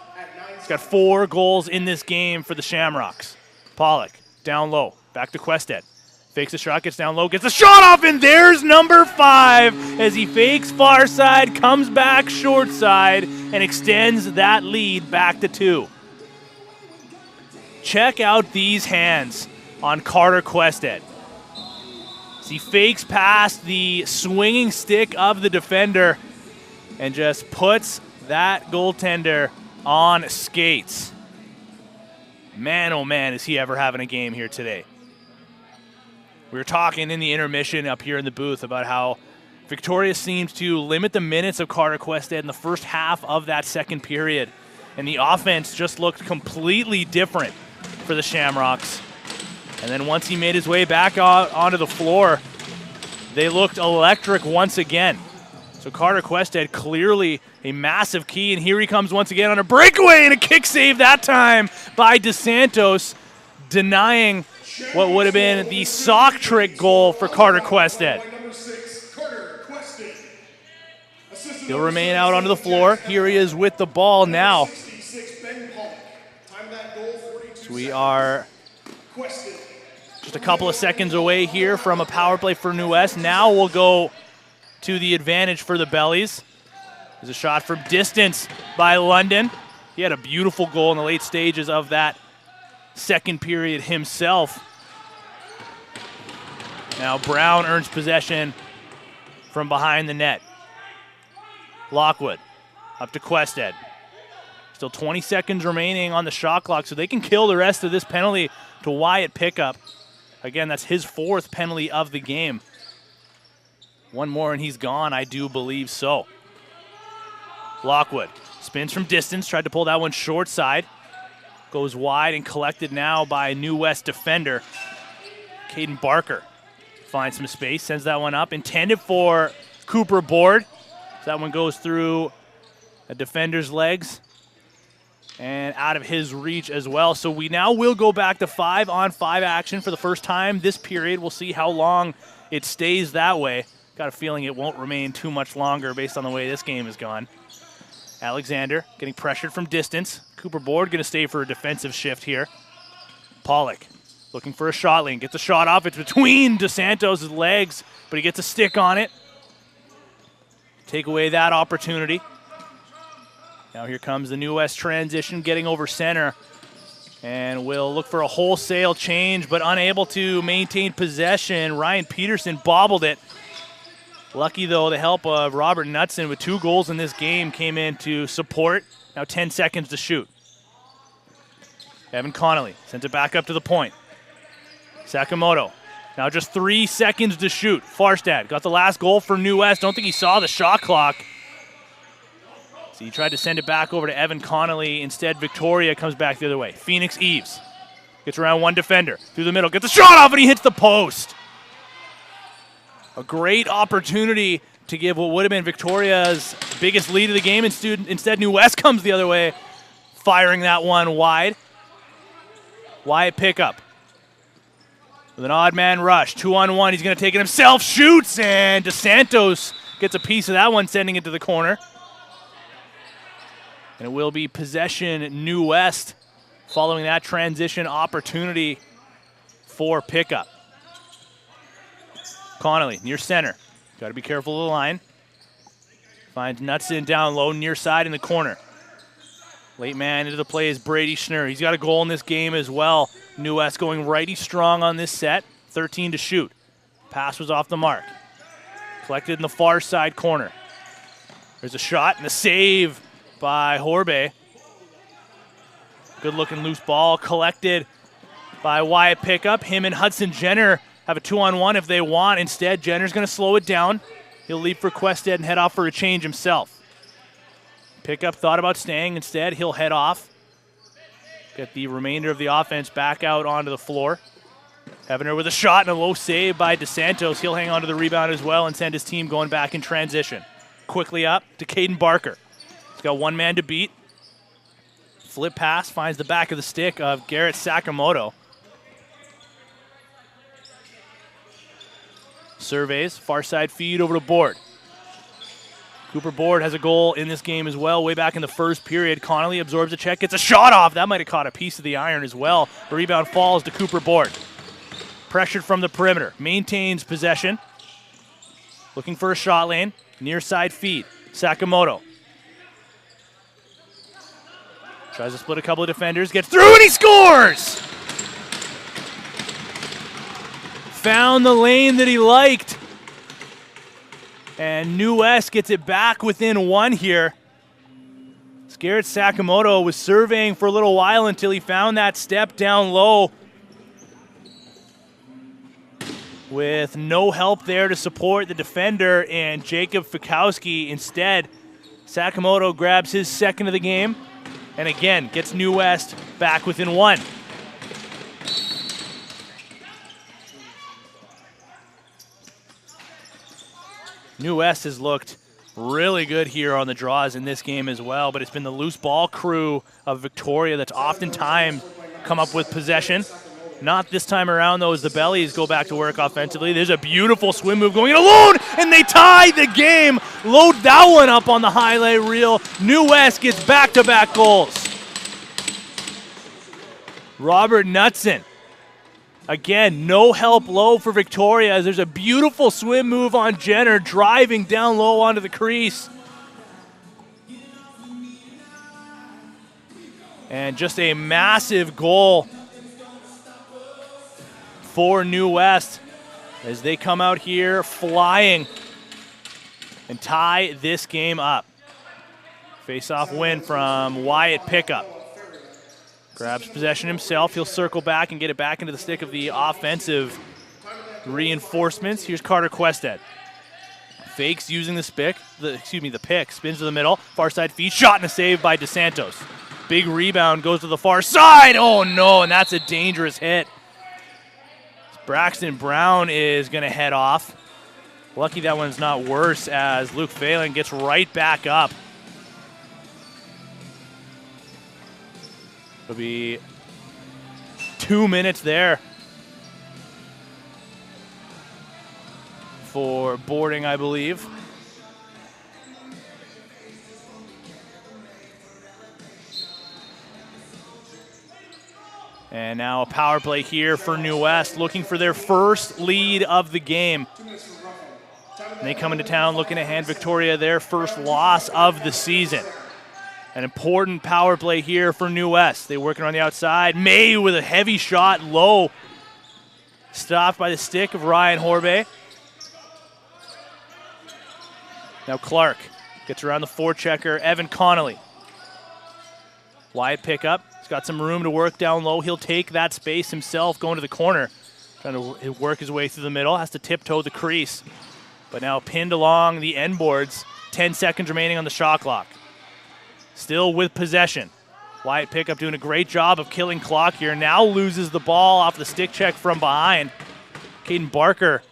He's got 4 goals in this game for the Shamrocks. Pollock, down low, back to Quested. Fakes the shot, gets down low, gets the shot off, and there's number 5 as he fakes far side, comes back short side, and extends that lead back to 2. Check out these hands on Carter Quested. As he fakes past the swinging stick of the defender and just puts that goaltender on skates. Man, oh man, is he ever having a game here today. We were talking in the intermission up here in the booth about how Victoria seems to limit the minutes of Carter Quested in the first half of that second period. And the offense just looked completely different for the Shamrocks. And then once he made his way back out onto the floor, they looked electric once again. So Carter Quested clearly a massive key, and here he comes once again on a breakaway and a kick save that time by DeSantos, denying what would have been the sock trick goal for Carter Quested. He'll remain out onto the floor. Here he is with the ball now. So we are just a couple of seconds away here from a power play for New West. Now we'll go to the advantage for the Bellies. There's a shot from distance by London. He had a beautiful goal in the late stages of that second period himself. Now Brown earns possession from behind the net. Lockwood up to Quested. Still 20 seconds remaining on the shot clock, so they can kill the rest of this penalty to Wyatt Pickup. Again, that's his 4th penalty of the game. One more and he's gone, I do believe so. Lockwood spins from distance, tried to pull that one short side. Goes wide and collected now by a New West defender. Caden Barker finds some space, sends that one up. Intended for Cooper Board. So that one goes through a defender's legs and out of his reach as well. So we now will go back to 5-on-5 action for the first time this period. We'll see how long it stays that way. Got a feeling it won't remain too much longer based on the way this game has gone. Alexander getting pressured from distance. Cooper Board going to stay for a defensive shift here. Pollock looking for a shot lane. Gets a shot off. It's between DeSantos' legs, but he gets a stick on it. Take away that opportunity. Now here comes the New West transition, getting over center. And will look for a wholesale change, but unable to maintain possession. Ryan Peterson bobbled it. Lucky, though, the help of Robert Knutson with 2 goals in this game came in to support. Now 10 seconds to shoot. Evan Connolly sends it back up to the point. Sakamoto. Now just 3 seconds to shoot. Farstad got the last goal for New West. Don't think he saw the shot clock. So he tried to send it back over to Evan Connolly. Instead, Victoria comes back the other way. Phoenix Eves gets around one defender. Through the middle. Gets the shot off and he hits the post. A great opportunity to give what would have been Victoria's biggest lead of the game. Instead, New West comes the other way, firing that one wide. Wyatt pickup. With an odd man rush. 2-on-1. He's going to take it himself. Shoots, and DeSantos gets a piece of that one, sending it to the corner. And it will be possession New West following that transition opportunity for pickup. Connolly near center. Got to be careful of the line. Finds Knutson down low, near side in the corner. Late man into the play is Brady Schnurr. He's got a goal in this game as well. New West going righty strong on this set. 13 to shoot. Pass was off the mark. Collected in the far side corner. There's a shot and a save by Horbe. Good looking loose ball collected by Wyatt Pickup. Him and Hudson Jenner have a 2-on-1 if they want. Instead, Jenner's going to slow it down. He'll leave for Quested and head off for a change himself. Pickup thought about staying. Instead, he'll head off. Get the remainder of the offense back out onto the floor. Heavener with a shot and a low save by DeSantos. He'll hang on to the rebound as well and send his team going back in transition. Quickly up to Caden Barker. He's got one man to beat. Flip pass finds the back of the stick of Garrett Sakamoto. Surveys, far side feed over to Board. Cooper Board has a goal in this game as well, way back in the first period. Connolly absorbs a check, gets a shot off. That might have caught a piece of the iron as well. The rebound falls to Cooper Board. Pressured from the perimeter, maintains possession. Looking for a shot lane, near side feed. Sakamoto. Tries to split a couple of defenders, gets through and he scores! Found the lane that he liked. And New West gets it back within 1 here. Garrett Sakamoto was surveying for a little while until he found that step down low. With no help there to support the defender and Jacob Fikowski. Instead, Sakamoto grabs his second of the game and again gets New West back within 1. New West has looked really good here on the draws in this game as well, but it's been the loose ball crew of Victoria that's oftentimes come up with possession. Not this time around, though, as the Bellies go back to work offensively. There's a beautiful swim move going in alone, and they tie the game. Load that one up on the highlight reel. New West gets back-to-back goals. Robert Knutson. Again, no help low for Victoria as there's a beautiful swim move on Jenner, driving down low onto the crease. And just a massive goal for New West as they come out here flying and tie this game up. Face-off win from Wyatt Pickup. Grabs possession himself. He'll circle back and get it back into the stick of the offensive reinforcements. Here's Carter Quested. Fakes using the pick. Spins to the middle. Far side feed. Shot and a save by DeSantos. Big rebound goes to the far side. Oh no, and that's a dangerous hit. Braxton Brown is going to head off. Lucky that one's not worse as Luke Phelan gets right back up. It'll be 2 minutes there for boarding, I believe. And now a power play here for New West, looking for their first lead of the game. And they come into town looking to hand Victoria their first loss of the season. An important power play here for New West. They working on the outside. May with a heavy shot, low. Stopped by the stick of Ryan Horbe. Now Clark gets around the forechecker, Evan Connolly. Wyatt pickup. He's got some room to work down low. He'll take that space himself, going to the corner. Trying to work his way through the middle. Has to tiptoe the crease. But now pinned along the end boards. 10 seconds remaining on the shot clock. Still with possession. Wyatt pickup doing a great job of killing clock here. Now loses the ball off the stick check from behind. Caden Barker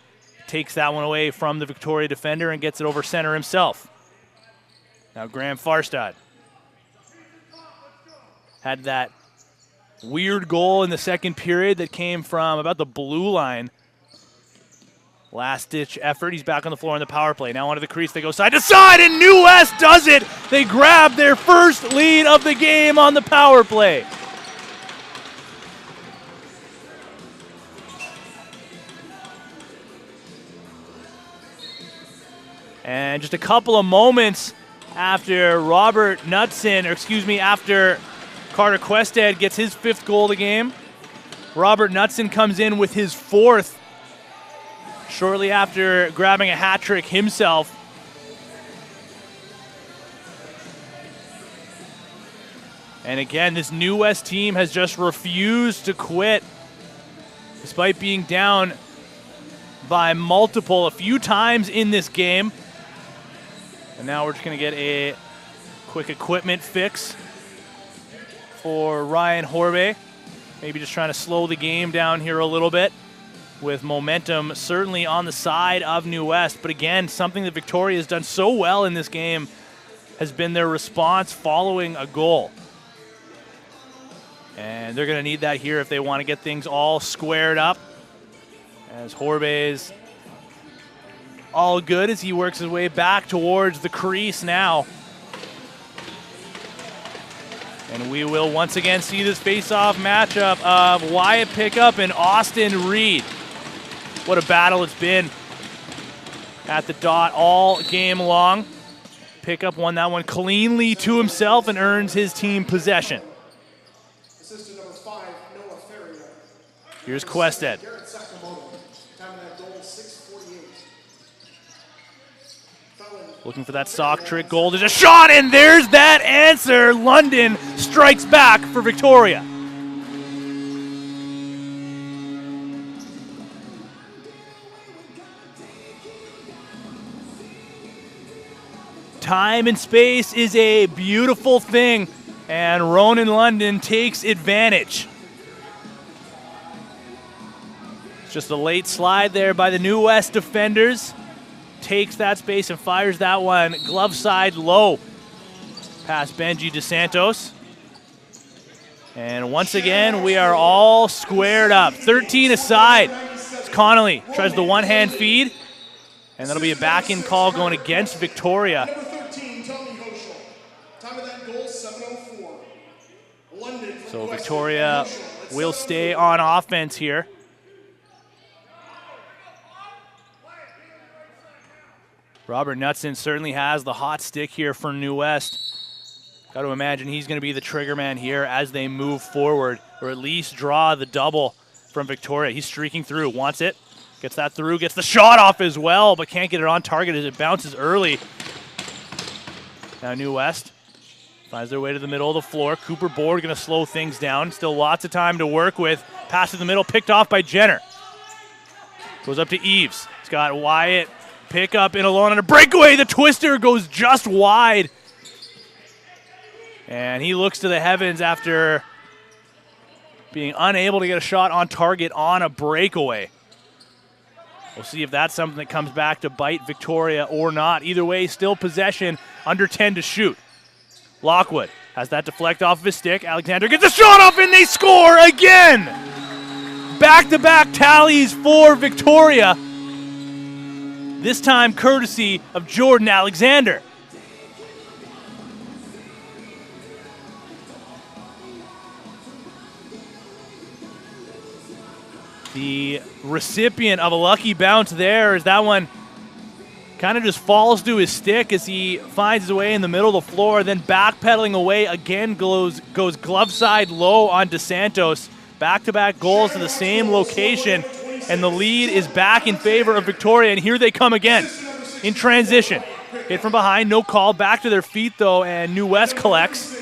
takes that one away from the Victoria defender and gets it over center himself. Now Graham Farstad had that weird goal in the second period that came from about the blue line. Last-ditch effort. He's back on the floor on the power play. Now onto the crease. They go side to side, and New West does it. They grab their first lead of the game on the power play. And just a couple of moments after after Carter Quested gets his 5th goal of the game, Robert Knutson comes in with his 4th shortly after grabbing a hat trick himself. And again, this New West team has just refused to quit despite being down by multiple a few times in this game. And now we're just going to get a quick equipment fix for Ryan Horbe. Maybe just trying to slow the game down here a little bit, with momentum certainly on the side of New West. But again, something that Victoria has done so well in this game has been their response following a goal. And they're going to need that here if they want to get things all squared up. As Horbe's all good as he works his way back towards the crease now. And we will once again see this face-off matchup of Wyatt Pickup and Austin Reed. What a battle it's been at the dot all game long. Pickup won that one cleanly to himself and earns his team possession. Assistant number 5, Noah Ferrier. Here's Quested. Garrett Sakamoto. Time of that goal, 6:48. Looking for that sock trick goal. There's a shot, and there's that answer. London strikes back for Victoria. Time and space is a beautiful thing, and Ronan London takes advantage. It's just a late slide there by the New West defenders. Takes that space and fires that one glove side low past Benji DeSantos. And once again, we are all squared up. 13 aside. Connolly tries the one-hand feed, and that'll be a back-in call going against Victoria. Number 13, Tommy Hoschel. Time of that goal, 7:04. London. So Victoria will stay on offense here. Robert Knutson certainly has the hot stick here for New West. Got to imagine he's going to be the trigger man here as they move forward, or at least draw the double from Victoria. He's streaking through, wants it, gets that through, gets the shot off as well, but can't get it on target as it bounces early. Now New West finds their way to the middle of the floor. Cooper Board going to slow things down. Still lots of time to work with. Pass to the middle, picked off by Jenner. Goes up to Eves. He's got Wyatt. Pick up in alone on a breakaway. The twister goes just wide. And he looks to the heavens after being unable to get a shot on target on a breakaway. We'll see if that's something that comes back to bite Victoria or not. Either way, still possession, under 10 to shoot. Lockwood has that deflect off of his stick. Alexander gets a shot off and they score again. Back-to-back tallies for Victoria. This time courtesy of Jordan Alexander. The recipient of a lucky bounce there as that one kind of just falls to his stick as he finds his way in the middle of the floor, then backpedaling away again goes glove side low on DeSantos. Back-to-back goals to the same location, and the lead is back in favor of Victoria, and here they come again in transition. Hit from behind, no call, back to their feet though, and New West collects.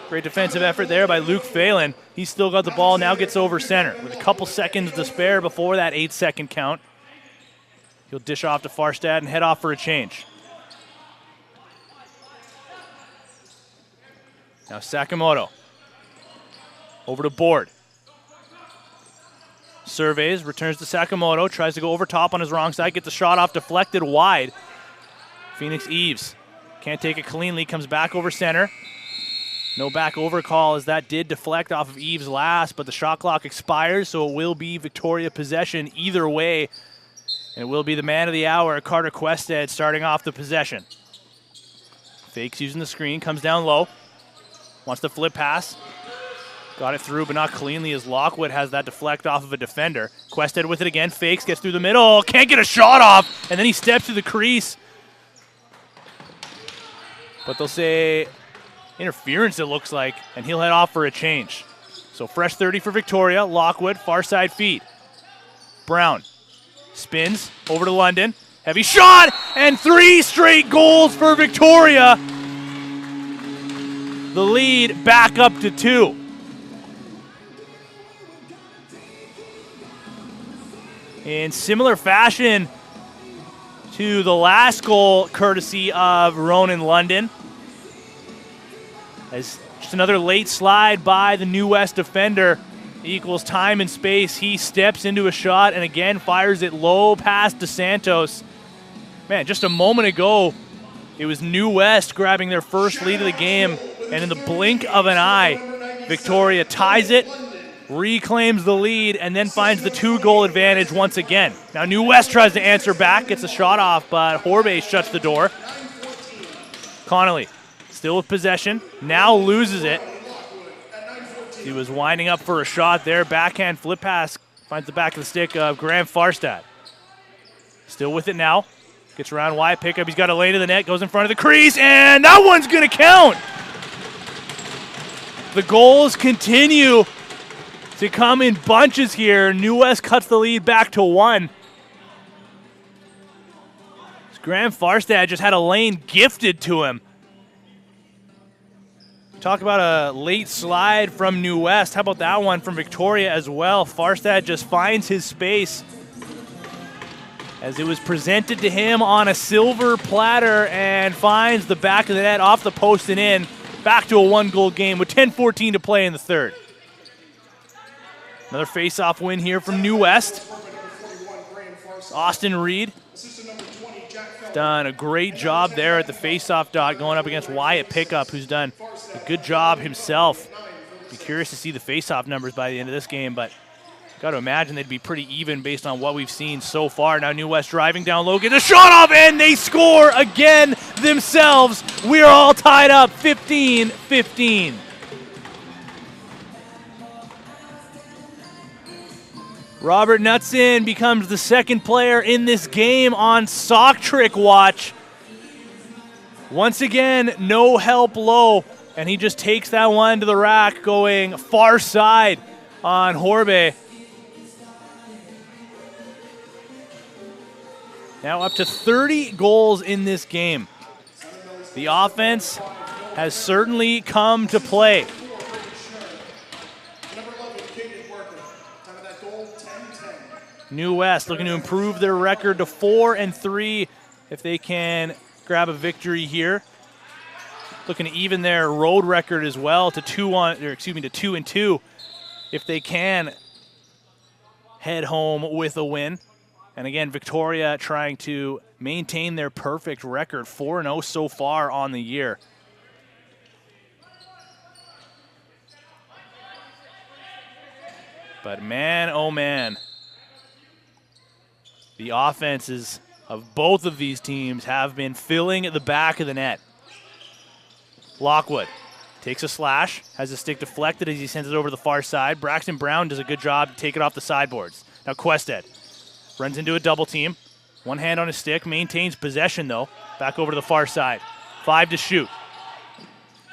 Great defensive effort there by Luke Phelan. He's still got the ball, now gets over center with a couple seconds to spare before that 8-second count. He'll dish off to Farstad and head off for a change. Now Sakamoto. Over to Board. Surveys, returns to Sakamoto, tries to go over top on his wrong side, gets a shot off deflected wide. Phoenix Eves can't take it cleanly, comes back over center. No back over call as that did deflect off of Eves last, but the shot clock expires, so it will be Victoria possession either way. And it will be the man of the hour, Carter Quested, starting off the possession. Fakes using the screen, comes down low. Wants to flip pass. Got it through, but not cleanly as Lockwood has that deflect off of a defender. Quested with it again, fakes, gets through the middle, can't get a shot off, and then he steps to the crease. But they'll say interference, it looks like, and he'll head off for a change. So fresh 30 for Victoria. Lockwood, far side feet. Brown spins over to London. Heavy shot, and 3 straight goals for Victoria. The lead back up to 2. In similar fashion to the last goal, courtesy of Ronan London. As just another late slide by the New West defender equals time and space. He steps into a shot and again fires it low past DeSantos. Man, just a moment ago, it was New West grabbing their first lead of the game, and in the blink of an eye, Victoria ties it, reclaims the lead, and then finds the 2-goal advantage once again. Now New West tries to answer back, gets a shot off, but Horbe shuts the door. Connolly still with possession, now loses it. He was winding up for a shot there. Backhand flip pass finds the back of the stick of Graham Farstad. Still with it now. Gets around wide pickup. He's got a lane to the net, goes in front of the crease, and that one's going to count. The goals continue to come in bunches here. New West cuts the lead back to 1. Graham Farstad just had a lane gifted to him. Talk about a late slide from New West. How about that one from Victoria as well? Farstad just finds his space as it was presented to him on a silver platter and finds the back of the net off the post and in. Back to a 1-goal game with 10:14 to play in the third. Another face-off win here from New West. Austin Reed done a great job there at the face-off dot going up against Wyatt Pickup, who's done a good job himself. Be curious to see the face-off numbers by the end of this game, but got to imagine they'd be pretty even based on what we've seen so far. Now New West driving down low, gets a shot off, and they score again themselves. We're all tied up 15-15. Robert Knutson becomes the second player in this game on sock trick watch. Once again, no help low, and he just takes that one to the rack going far side on Horbe. Now up to 30 goals in this game. The offense has certainly come to play. New West looking to improve their record to 4-3 if they can grab a victory here. Looking to even their road record as well to 2-2 if they can head home with a win. And again, Victoria trying to maintain their perfect record, 4-0 so far on the year. But man, oh man, the offenses of both of these teams have been filling the back of the net. Lockwood Takes a slash, has the stick deflected as he sends it over the far side. Braxton Brown does a good job to take it off the sideboards. Now Quested runs into a double team. One hand on his stick, maintains possession though. Back over to the far side. 5 to shoot.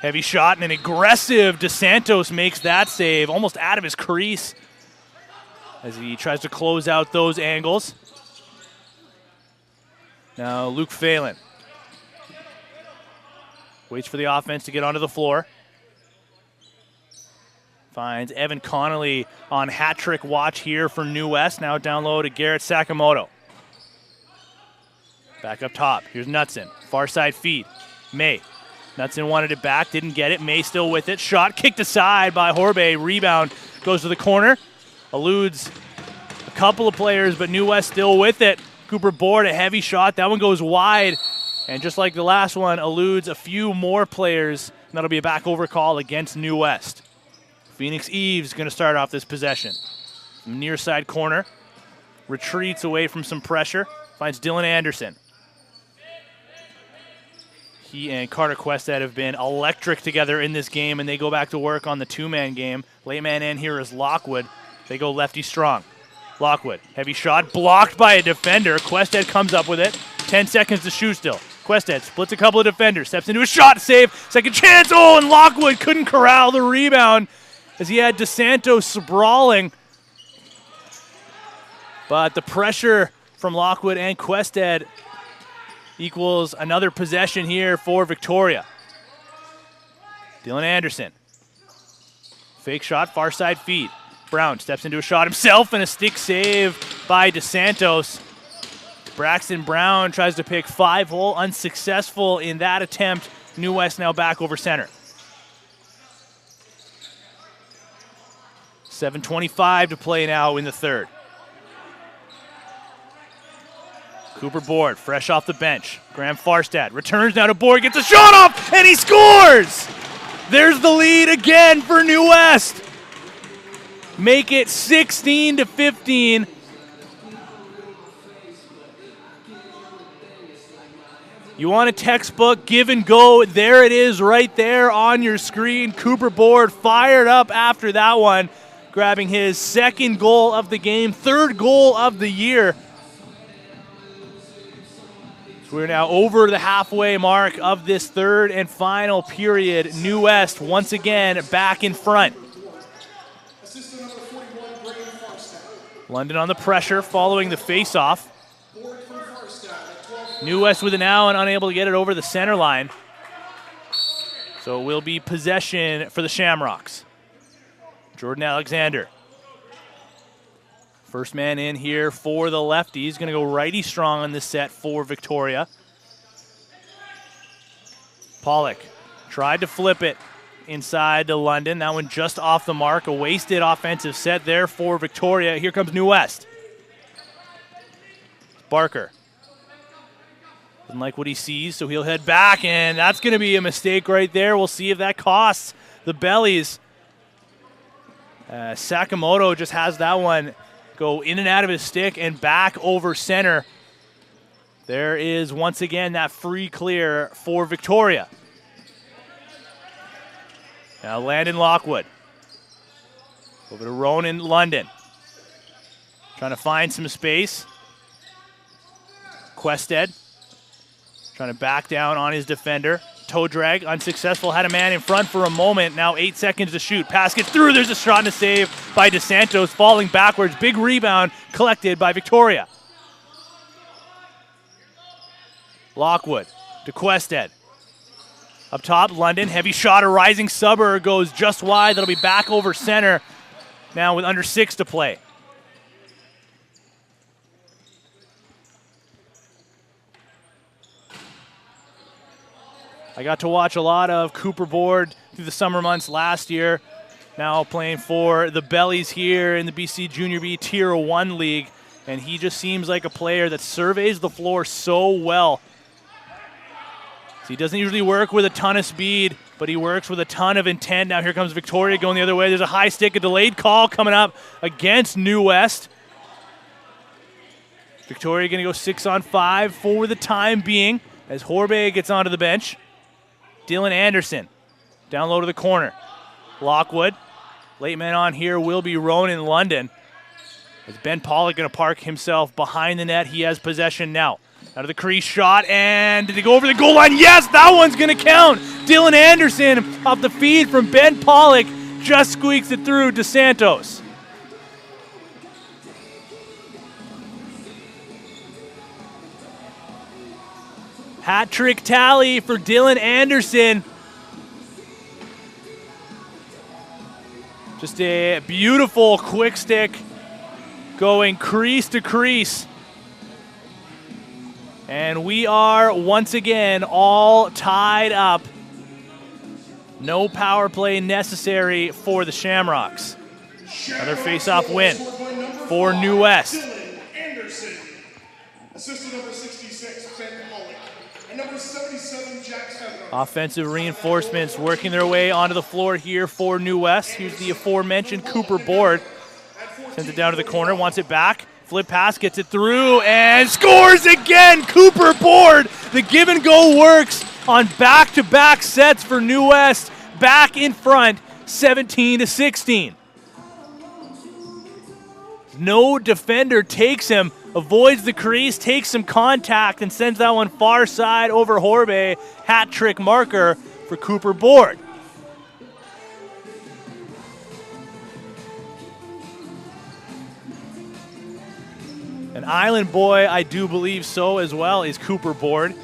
Heavy shot and an aggressive DeSantos makes that save, almost out of his crease as he tries to close out those angles. Now Luke Phelan waits for the offense to get onto the floor. Finds Evan Connolly on hat trick watch here for New West. Now down low to Garrett Sakamoto. Back up top. Here's Knutson. Far side feed. May. Knutson wanted it back. Didn't get it. May still with it. Shot kicked aside by Horbe. Rebound goes to the corner. Eludes a couple of players, but New West still with it. Cooper Board, a heavy shot. That one goes wide. And just like the last one, eludes a few more players. And that'll be a back over call against New West. Phoenix Eves going to start off this possession. Near side corner. Retreats away from some pressure. Finds Dylan Anderson. He and Carter Quested have been electric together in this game, and they go back to work on the two-man game. Late man in here is Lockwood. They go lefty strong. Lockwood, heavy shot, blocked by a defender. Quested comes up with it. 10 seconds to shoot still. Quested splits a couple of defenders, steps into a shot, save, second chance. Oh, and Lockwood couldn't corral the rebound as he had DeSantos sprawling. But the pressure from Lockwood and Quested equals another possession here for Victoria. Dylan Anderson. Fake shot, far side feed. Brown steps into a shot himself and a stick save by DeSantos. Braxton Brown tries to pick 5-hole, unsuccessful in that attempt. New West now back over center. 7:25 to play now in the third. Cooper Board, fresh off the bench. Graham Farstad returns now to Board, gets a shot off, and he scores! There's the lead again for New West. Make it 16-15. You want a textbook give and go? There it is right there on your screen. Cooper Board fired up after that one, grabbing his second goal of the game, third goal of the year. We're now over the halfway mark of this third and final period. New West once again back in front. London on the pressure following the face-off. New West with it now and unable to get it over the center line. So it will be possession for the Shamrocks. Jordan Alexander. First man in here for the lefties. Going to go righty strong on this set for Victoria. Pollock tried to flip it inside to London. That one just off the mark. A wasted offensive set there for Victoria. Here comes New West. Barker. Doesn't like what he sees, so he'll head back, and that's going to be a mistake right there. We'll see if that costs the Bellies. Sakamoto just has that one go in and out of his stick and back over center. There is once again that free clear for Victoria. Now Landon Lockwood. Over to Ronan London. Trying to find some space. Quested. Trying to back down on his defender. Toe drag, unsuccessful. Had a man in front for a moment. Now 8 seconds to shoot. Pass gets through. There's a shot and a save by DeSantos. Falling backwards. Big rebound collected by Victoria. Lockwood to Quested. Up top, London. Heavy shot. A rising subber goes just wide. That'll be back over center. Now with under 6 to play. I got to watch a lot of Cooper Board through the summer months last year. Now playing for the Bellies here in the BC Junior B Tier 1 League. And he just seems like a player that surveys the floor so well. So he doesn't usually work with a ton of speed, but he works with a ton of intent. Now here comes Victoria going the other way. There's a high stick, a delayed call coming up against New West. Victoria going to go 6-on-5 for the time being as Horbe gets onto the bench. Dylan Anderson Down low to the corner. Lockwood. Late man on here will be Ronan London. Is Ben Pollock going to park himself behind the net? He has possession now. Out of the crease shot, and did he go over the goal line? Yes, that one's going to count. Dylan Anderson off the feed from Ben Pollock just squeaks it through to Santos. Hat trick tally for Dylan Anderson. Just a beautiful quick stick going crease to crease. And we are once again all tied up. No power play necessary for the Shamrocks. Another face-off win for New West. Dylan Anderson, assistant number 66, Ben Pollock, and number 77, Jack Spencer. Offensive reinforcements working their way onto the floor here for New West. Here's the aforementioned Cooper Board. Sends it down to the corner, wants it back. Flip pass, gets it through, and scores again! Cooper Board! The give and go works on back-to-back sets for New West. Back in front, 17-16. No defender takes him, avoids the crease, takes some contact, and sends that one far side over Horbe. Hat trick marker for Cooper Board. An island boy, I do believe so as well, is Cooper Board,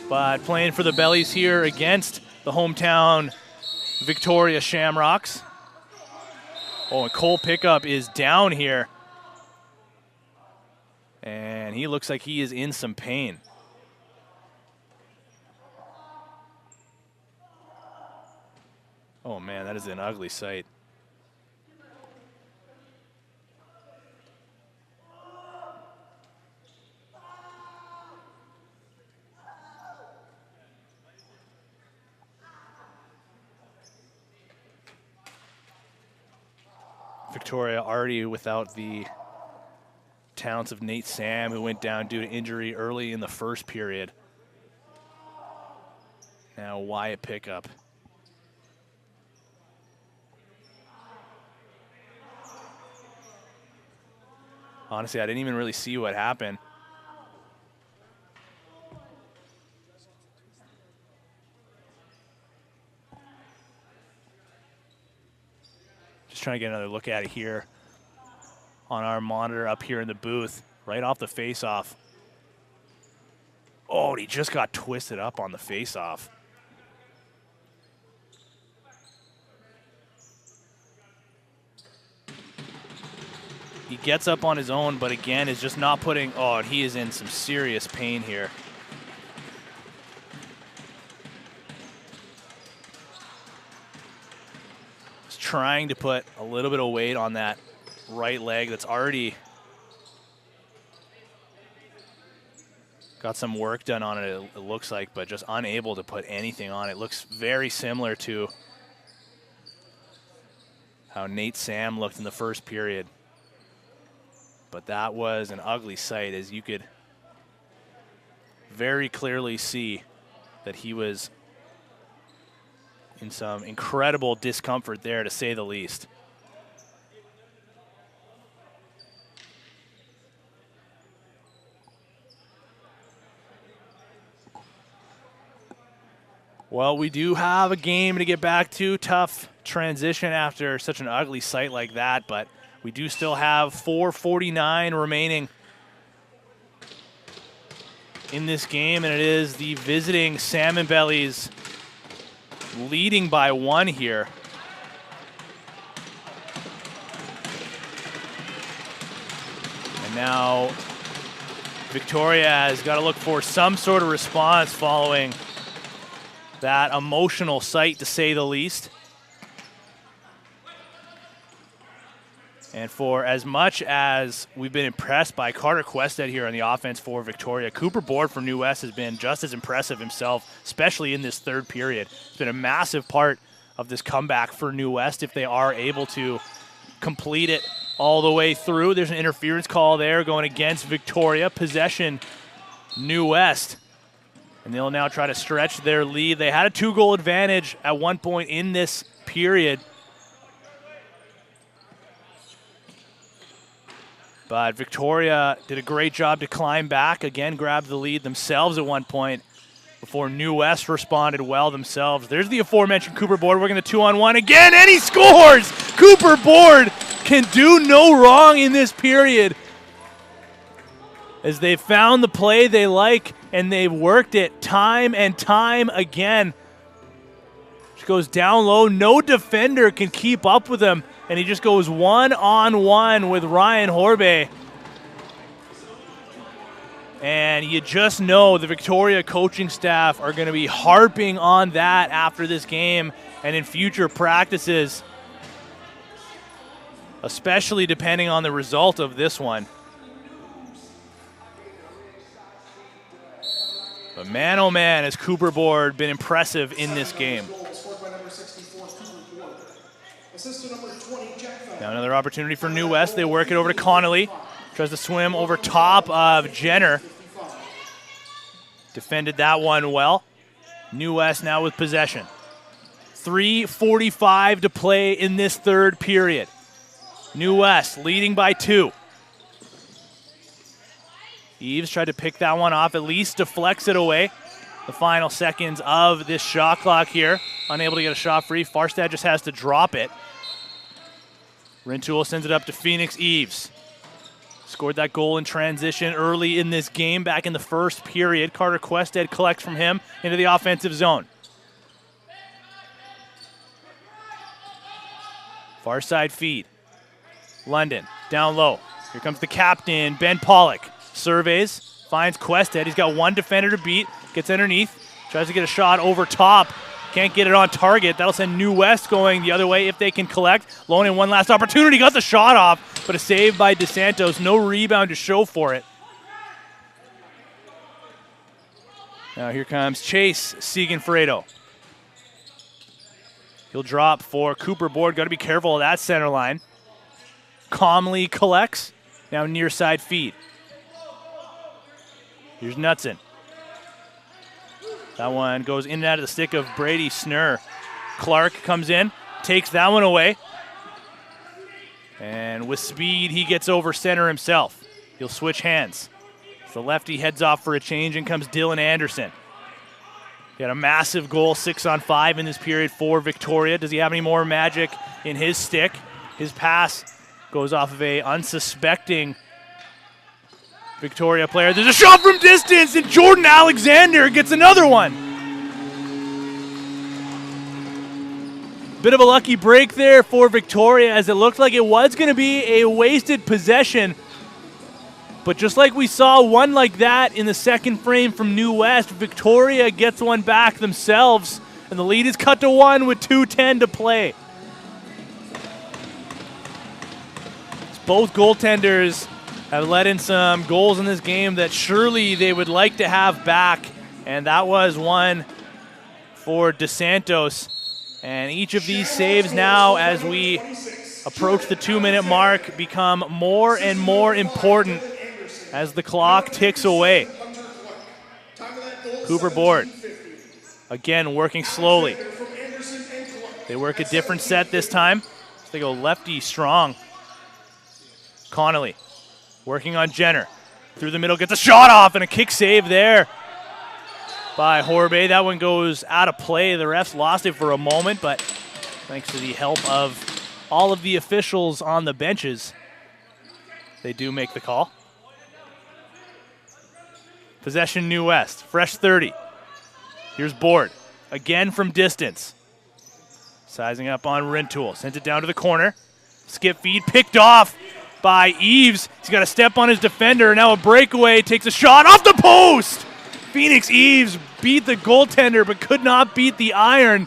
but playing for the Bellies here against the hometown Victoria Shamrocks. Oh, and Cole Pickup is down here. And he looks like he is in some pain. Oh man, that is an ugly sight. Victoria already without the talents of Nate Sam, who went down due to injury early in the first period. Now Wyatt Pickup. Honestly, I didn't even really see what happened. Just trying to get another look at it here on our monitor up here in the booth, right off the face-off. Oh, he just got twisted up on the face-off. He gets up on his own, but again is just not putting, oh, he is in some serious pain here. He's trying to put a little bit of weight on that right leg that's already got some work done on it, it looks like, but just unable to put anything on it. Looks very similar to how Nate Sam looked in the first period. But that was an ugly sight, as you could very clearly see that he was in some incredible discomfort there, to say the least. Well, we do have a game to get back to. Tough transition after such an ugly sight like that, but we do still have 4:49 remaining in this game, and it is the visiting Salmonbellies leading by 1 here. And now Victoria has got to look for some sort of response following that emotional sight, to say the least. And for as much as we've been impressed by Carter Quested here on the offense for Victoria, Cooper Board from New West has been just as impressive himself, especially in this third period. It's been a massive part of this comeback for New West if they are able to complete it all the way through. There's an interference call there going against Victoria. Possession, New West. And they'll now try to stretch their lead. They had a 2-goal advantage at one point in this period. But Victoria did a great job to climb back. Again, grabbed the lead themselves at one point before New West responded well themselves. There's the aforementioned Cooper Board working the 2-on-1 again, and he scores! Cooper Board can do no wrong in this period, as they found the play they like, and they've worked it time and time again. She goes down low. No defender can keep up with him, and he just goes one-on-one with Ryan Horbe. And you just know the Victoria coaching staff are going to be harping on that after this game and in future practices, especially depending on the result of this one. But man, oh man, has Cooper Board been impressive in this game. Now another opportunity for New West. They work it over to Connolly. Tries to swim over top of Jenner. Defended that one well. New West now with possession. 3:45 to play in this third period. New West leading by 2. Eves tried to pick that one off, at least deflects it away. The final seconds of this shot clock here. Unable to get a shot free. Farstad just has to drop it. Rintoul sends it up to Phoenix Eves. Scored that goal in transition early in this game back in the first period. Carter Quested collects from him into the offensive zone. Far side feed. London down low. Here comes the captain, Ben Pollock. Surveys, finds Quested. He's got one defender to beat. Gets underneath. Tries to get a shot over top. Can't get it on target. That'll send New West going the other way if they can collect. Loaning one last opportunity. Got the shot off, but a save by DeSantos. No rebound to show for it. Now here comes Chase Seganfredo. He'll drop for Cooper Board. Got to be careful of that center line. Calmly collects. Now near side feed. Here's Knutson. That one goes in and out of the stick of Brady Snur. Clark comes in, takes that one away. And with speed, he gets over center himself. He'll switch hands. The lefty heads off for a change, and comes Dylan Anderson. He had a massive goal, 6-on-5 in this period for Victoria. Does he have any more magic in his stick? His pass goes off of a unsuspecting Victoria player. There's a shot from distance, and Jordan Alexander gets another one. Bit of a lucky break there for Victoria, as it looked like it was going to be a wasted possession. But just like we saw one like that in the second frame from New West, Victoria gets one back themselves, and the lead is cut to 1 with 2:10 to play. Both goaltenders have let in some goals in this game that surely they would like to have back, and that was one for DeSantos. And each of these saves now, as we approach the 2-minute mark, become more and more important as the clock ticks away. Cooper Board, again working slowly. They work a different set this time. They go lefty strong. Connolly working on Jenner. Through the middle, gets a shot off, and a kick save there by Horbe. That one goes out of play. The refs lost it for a moment, but thanks to the help of all of the officials on the benches, they do make the call. Possession New West, fresh 30. Here's Board, again from distance. Sizing up on Rintoul, sent it down to the corner. Skip feed, picked off by Eves. He's got to step on his defender. Now a breakaway, takes a shot off the post. Phoenix Eves beat the goaltender but could not beat the iron.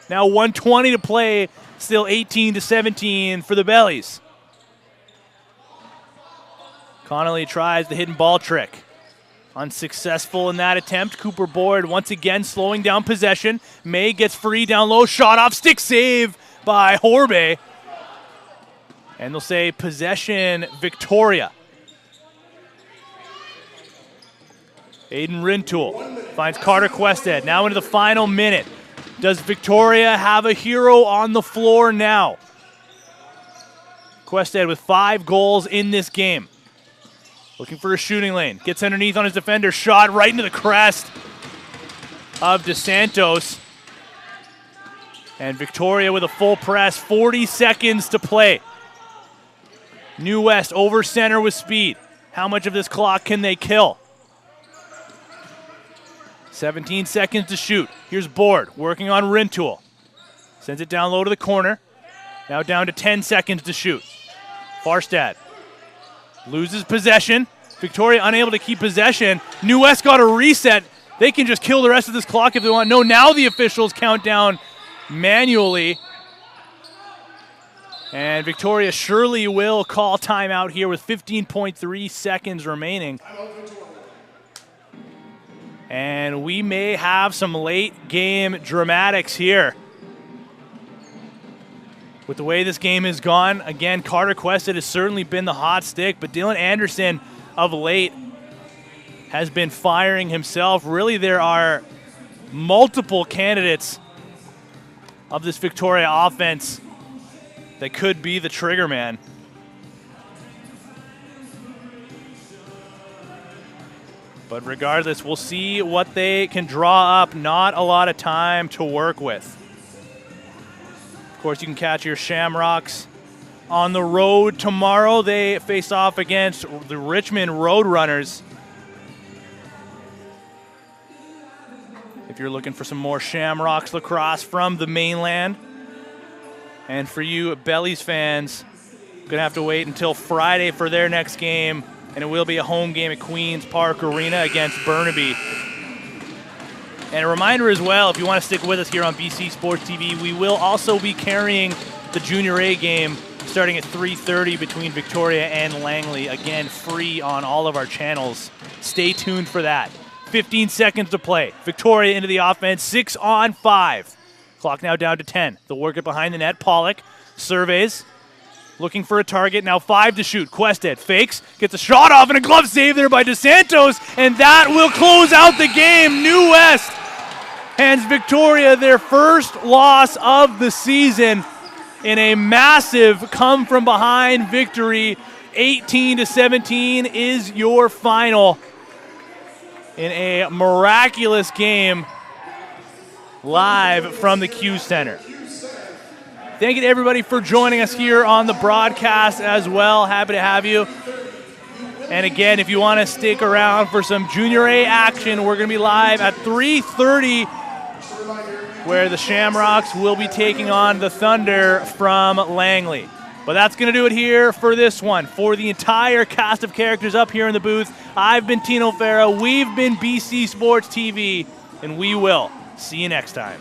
Now 1:20 to play, still 18-17 for the Bellies. Connolly tries the hidden ball trick. Unsuccessful in that attempt. Cooper Board once again slowing down possession. May gets free down low, shot off, stick save by Horbe. And they'll say possession Victoria. Aiden Rintoul finds Carter Quested. Now into the final minute. Does Victoria have a hero on the floor now? Quested with 5 goals in this game. Looking for a shooting lane. Gets underneath on his defender. Shot right into the crest of DeSantos. And Victoria with a full press. 40 seconds to play. New West over center with speed. How much of this clock can they kill? 17 seconds to shoot. Here's Board working on Rintoul. Sends it down low to the corner. Now down to 10 seconds to shoot. Farstad loses possession. Victoria unable to keep possession. New West got a reset. They can just kill the rest of this clock if they want. No, now the officials count down manually. And Victoria surely will call timeout here with 15.3 seconds remaining. And we may have some late game dramatics here. With the way this game has gone, again, Carter Quested has certainly been the hot stick, but Dylan Anderson of late has been firing himself. Really, there are multiple candidates of this Victoria offense that could be the trigger man. But regardless, we'll see what they can draw up. Not a lot of time to work with. Of course, you can catch your Shamrocks on the road tomorrow. They face off against the Richmond Roadrunners. If you're looking for some more Shamrocks lacrosse from the mainland. And for you Bellies fans, going to have to wait until Friday for their next game. And it will be a home game at Queen's Park Arena against Burnaby. And a reminder as well, if you want to stick with us here on BC Sports TV, we will also be carrying the Junior A game starting at 3:30 between Victoria and Langley. Again, free on all of our channels. Stay tuned for that. 15 seconds to play. Victoria into the offense, 6-on-5. Clock now down to 10. They'll work it behind the net. Pollock surveys. Looking for a target, now 5 to shoot. Quested fakes, gets a shot off, and a glove save there by DeSantos, and that will close out the game. New West hands Victoria their first loss of the season in a massive come-from-behind victory. 18-17 is your final in a miraculous game live from the Q Center. Thank you to everybody for joining us here on the broadcast as well. Happy to have you. And again, if you want to stick around for some Junior A action, we're going to be live at 3:30, where the Shamrocks will be taking on the Thunder from Langley. But that's going to do it here for this one. For the entire cast of characters up here in the booth, I've been Tino Farah, we've been BC Sports TV, and we will see you next time.